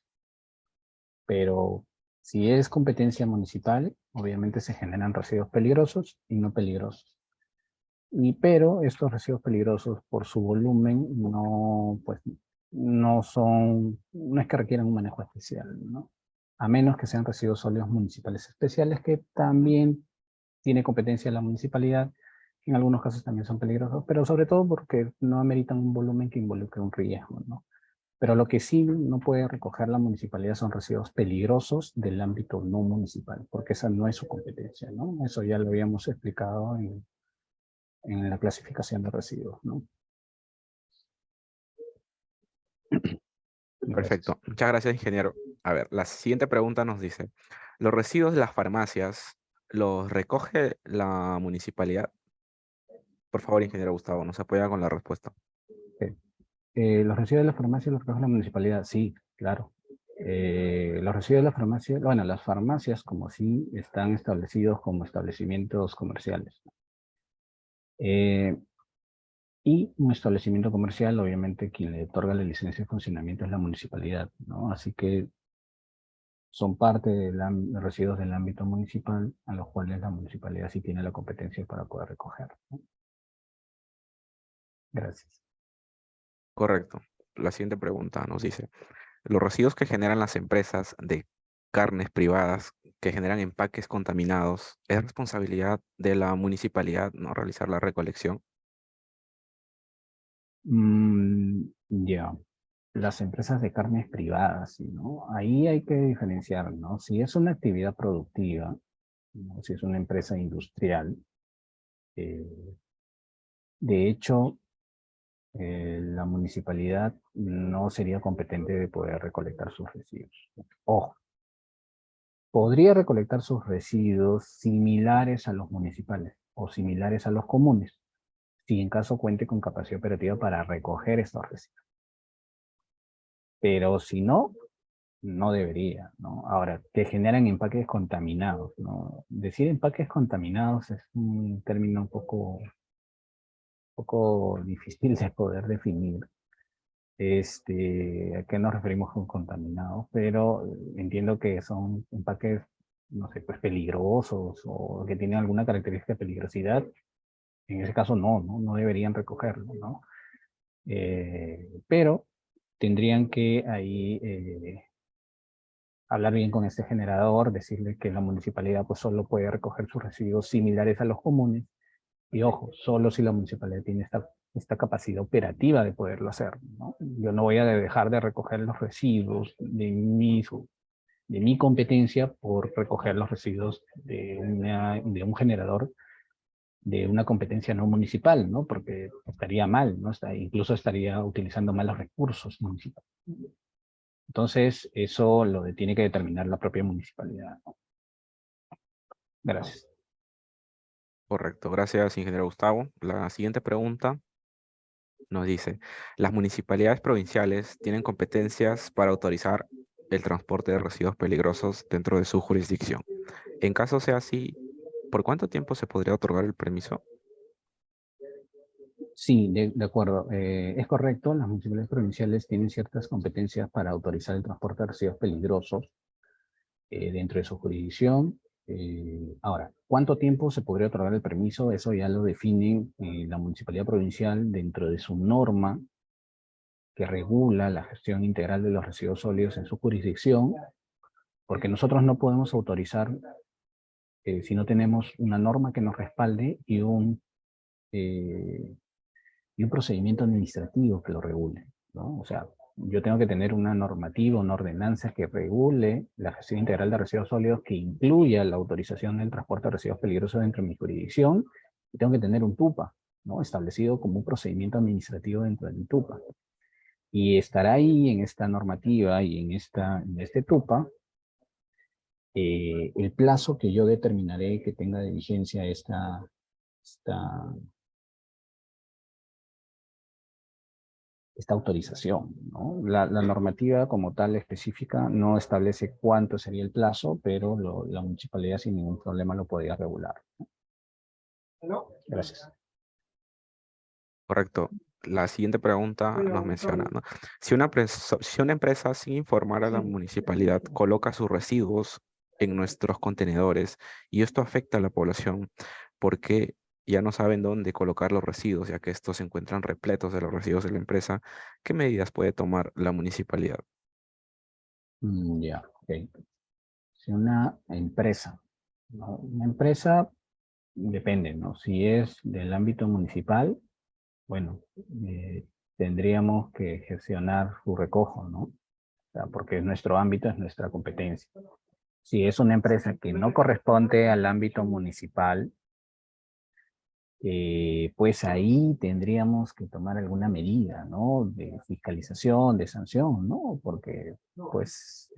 Speaker 1: Pero si es competencia municipal, obviamente se generan residuos peligrosos y no peligrosos. Pero estos residuos peligrosos por su volumen no, pues, no es que requieran un manejo especial, ¿no? A menos que sean residuos sólidos municipales especiales, que también tiene competencia la municipalidad, que en algunos casos también son peligrosos, pero sobre todo porque no ameritan un volumen que involucre un riesgo, ¿no? Pero lo que sí no puede recoger la municipalidad son residuos peligrosos del ámbito no municipal, porque esa no es su competencia, ¿no? Eso ya lo habíamos explicado en la clasificación de residuos, ¿no? Gracias.
Speaker 2: Perfecto. Muchas gracias, ingeniero. A ver, la siguiente pregunta nos dice, ¿los residuos de las farmacias los recoge la municipalidad? Por favor, ingeniero Gustavo, nos apoya con la respuesta.
Speaker 1: Los residuos de la farmacia los recoge la municipalidad, sí, claro. Los residuos de la farmacia, bueno, las farmacias como sí están establecidos como establecimientos comerciales. Y un establecimiento comercial, obviamente, quien le otorga la licencia de funcionamiento es la municipalidad, ¿no? Así que son parte de los residuos del ámbito municipal, a los cuales la municipalidad sí tiene la competencia para poder recoger, ¿no? Gracias.
Speaker 2: Correcto. La siguiente pregunta nos dice, ¿los residuos que generan las empresas de carnes privadas que generan empaques contaminados es responsabilidad de la municipalidad no realizar la recolección?
Speaker 1: Ya. Las empresas de carnes privadas, ¿sí, no? Ahí hay que diferenciar, ¿no? Si es una actividad productiva, ¿no? Si es una empresa industrial, eh, de hecho, la municipalidad no sería competente de poder recolectar sus residuos. Ojo, podría recolectar sus residuos similares a los municipales o similares a los comunes, si en caso cuente con capacidad operativa para recoger estos residuos. Pero si no, no debería, ¿no? Ahora, que generan empaques contaminados, ¿no? Decir empaques contaminados es un término poco difícil de poder definir. ¿A qué nos referimos con contaminados? Pero entiendo que son empaques, no sé, pues peligrosos o que tienen alguna característica de peligrosidad. En ese caso no deberían recogerlo, ¿no? Pero tendrían que ahí hablar bien con este generador, decirle que la municipalidad pues solo puede recoger sus residuos similares a los comunes. Y ojo, solo si la municipalidad tiene esta capacidad operativa de poderlo hacer, ¿no? Yo no voy a dejar de recoger los residuos de mi competencia por recoger los residuos de un generador de una competencia no municipal, ¿no? Porque estaría mal, ¿no? Incluso estaría utilizando malos recursos municipales. Entonces, eso lo tiene que determinar la propia municipalidad, ¿no? Gracias.
Speaker 2: Correcto. Gracias, ingeniero Gustavo. La siguiente pregunta nos dice, ¿las municipalidades provinciales tienen competencias para autorizar el transporte de residuos peligrosos dentro de su jurisdicción? En caso sea así, ¿por cuánto tiempo se podría otorgar el permiso?
Speaker 1: Sí, de acuerdo. Es correcto, las municipalidades provinciales tienen ciertas competencias para autorizar el transporte de residuos peligrosos dentro de su jurisdicción. Ahora, ¿cuánto tiempo se podría otorgar el permiso? Eso ya lo define la municipalidad provincial dentro de su norma que regula la gestión integral de los residuos sólidos en su jurisdicción, porque nosotros no podemos autorizar si no tenemos una norma que nos respalde eh, y un procedimiento administrativo que lo regule, ¿no? O sea, yo tengo que tener una normativa, una ordenanza que regule la gestión integral de residuos sólidos que incluya la autorización del transporte de residuos peligrosos dentro de mi jurisdicción y tengo que tener un TUPA, ¿no? Establecido como un procedimiento administrativo dentro del TUPA. Y estará ahí en esta normativa y en este TUPA el plazo que yo determinaré que tenga de vigencia esta esta autorización, ¿no? La normativa como tal específica no establece cuánto sería el plazo, pero la municipalidad sin ningún problema lo podría regular. Gracias.
Speaker 2: Correcto. La siguiente pregunta nos menciona, ¿no? Si una empresa sin informar a la municipalidad coloca sus residuos en nuestros contenedores y esto afecta a la población porque ya no saben dónde colocar los residuos, ya que estos se encuentran repletos de los residuos de la empresa, ¿qué medidas puede tomar la municipalidad?
Speaker 1: Ya, ok. Si una empresa, ¿no? Una empresa depende, ¿no? Si es del ámbito municipal, bueno, tendríamos que gestionar su recojo, ¿no? O sea, porque nuestro ámbito es nuestra competencia. Si es una empresa que no corresponde al ámbito municipal, pues ahí tendríamos que tomar alguna medida, ¿no? De fiscalización, de sanción, ¿no? Porque pues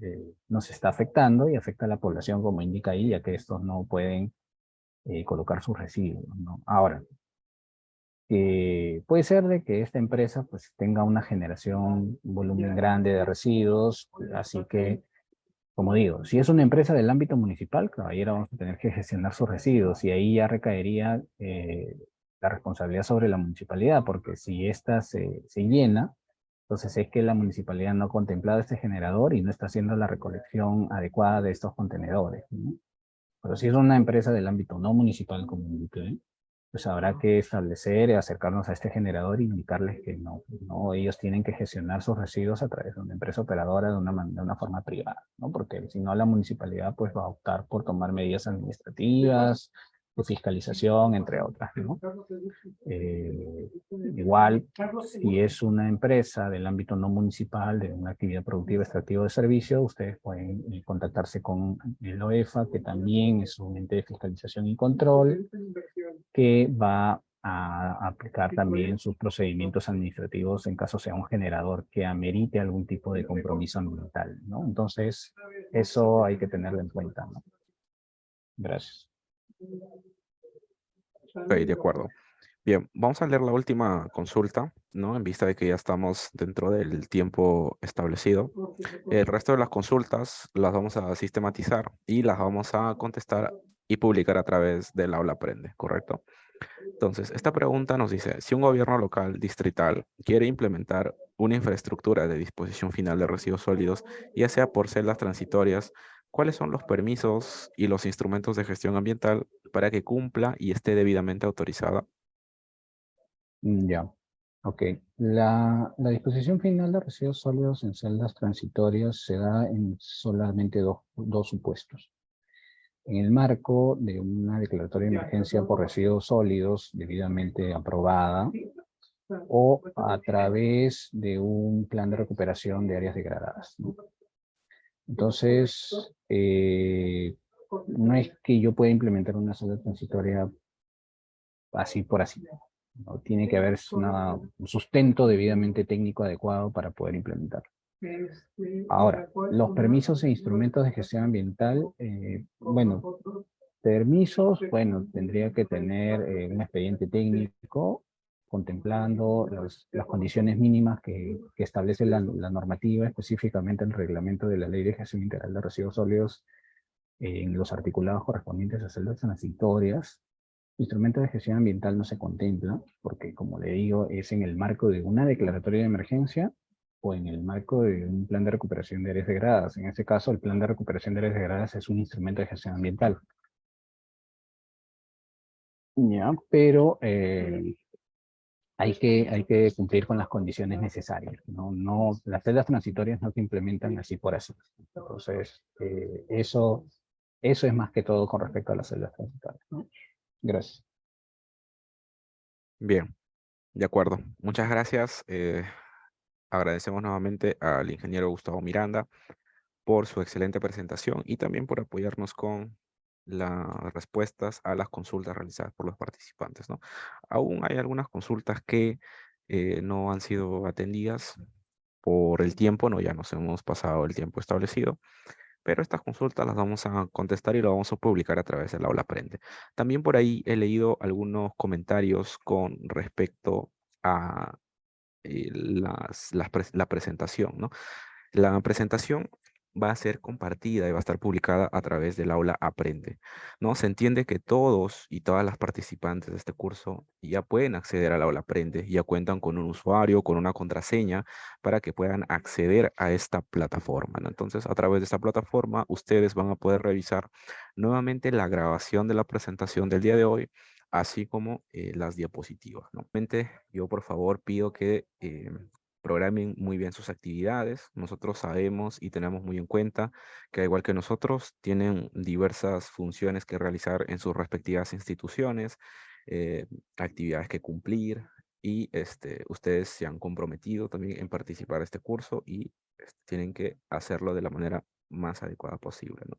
Speaker 1: nos está afectando y afecta a la población como indica ahí, ya que estos no pueden colocar sus residuos, ¿no? Ahora, puede ser de que esta empresa pues tenga una generación, un volumen grande de residuos, así que, como digo, si es una empresa del ámbito municipal, caballero, vamos a tener que gestionar sus residuos y ahí ya recaería la responsabilidad sobre la municipalidad, porque si ésta se llena, entonces es que la municipalidad no ha contemplado este generador y no está haciendo la recolección adecuada de estos contenedores, ¿no? Pero si es una empresa del ámbito no municipal, como indiqué, pues habrá que establecer, acercarnos a este generador y indicarles que no, ellos tienen que gestionar sus residuos a través de una empresa operadora de una forma privada, ¿no? Porque si no, la municipalidad pues va a optar por tomar medidas administrativas, de fiscalización, entre otras, ¿no? Igual, si es una empresa del ámbito no municipal, de una actividad productiva extractiva de servicio, ustedes pueden contactarse con el OEFA, que también es un ente de fiscalización y control, que va a aplicar también sus procedimientos administrativos en caso sea un generador que amerite algún tipo de compromiso ambiental, ¿no? Entonces, eso hay que tenerlo en cuenta, ¿no? Gracias.
Speaker 2: Ok, de acuerdo. Bien, vamos a leer la última consulta, ¿no? En vista de que ya estamos dentro del tiempo establecido. El resto de las consultas las vamos a sistematizar y las vamos a contestar y publicar a través del aula Aprende, ¿correcto? Entonces, esta pregunta nos dice, si un gobierno local distrital quiere implementar una infraestructura de disposición final de residuos sólidos, ya sea por celdas transitorias, ¿cuáles son los permisos y los instrumentos de gestión ambiental para que cumpla y esté debidamente autorizada?
Speaker 1: Ya, ok. La disposición final de residuos sólidos en celdas transitorias se da en solamente dos supuestos. En el marco de una declaratoria de emergencia por residuos sólidos debidamente aprobada o a través de un plan de recuperación de áreas degradadas, ¿no? Entonces, no es que yo pueda implementar una celda transitoria así por así, ¿no? Tiene que haber un sustento debidamente técnico adecuado para poder implementar. Ahora, los permisos e instrumentos de gestión ambiental, bueno, permisos, bueno, tendría que tener un expediente técnico contemplando las condiciones mínimas que establece la normativa, específicamente el reglamento de la Ley de Gestión Integral de Residuos Sólidos en los articulados correspondientes a celdas transitorias. Instrumentos de gestión ambiental no se contempla, porque como le digo, es en el marco de una declaratoria de emergencia o en el marco de un plan de recuperación de áreas degradadas. En este caso, el plan de recuperación de áreas degradadas es un instrumento de gestión ambiental. Ya, pero hay que cumplir con las condiciones necesarias. Las celdas transitorias no se implementan así por así. Entonces, eso es más que todo con respecto a las celdas transitorias, ¿no? Gracias.
Speaker 2: Bien, de acuerdo. Muchas gracias. Agradecemos nuevamente al ingeniero Gustavo Miranda por su excelente presentación y también por apoyarnos con las respuestas a las consultas realizadas por los participantes, ¿no? Aún hay algunas consultas que no han sido atendidas por el tiempo, ¿no? Ya nos hemos pasado el tiempo establecido, pero estas consultas las vamos a contestar y lo vamos a publicar a través del aula Aprende. También por ahí he leído algunos comentarios con respecto a la presentación, ¿no? La presentación va a ser compartida y va a estar publicada a través del aula Aprende, ¿no? Se entiende que todos y todas las participantes de este curso ya pueden acceder al aula Aprende, ya cuentan con un usuario, con una contraseña para que puedan acceder a esta plataforma, ¿no? Entonces, a través de esta plataforma, ustedes van a poder revisar nuevamente la grabación de la presentación del día de hoy, así como las diapositivas, ¿no? Nuevamente, yo por favor pido que programen muy bien sus actividades. Nosotros sabemos y tenemos muy en cuenta que, al igual que nosotros, tienen diversas funciones que realizar en sus respectivas instituciones, eh, actividades que cumplir, y ustedes se han comprometido también en participar de este curso y tienen que hacerlo de la manera más adecuada posible, ¿no?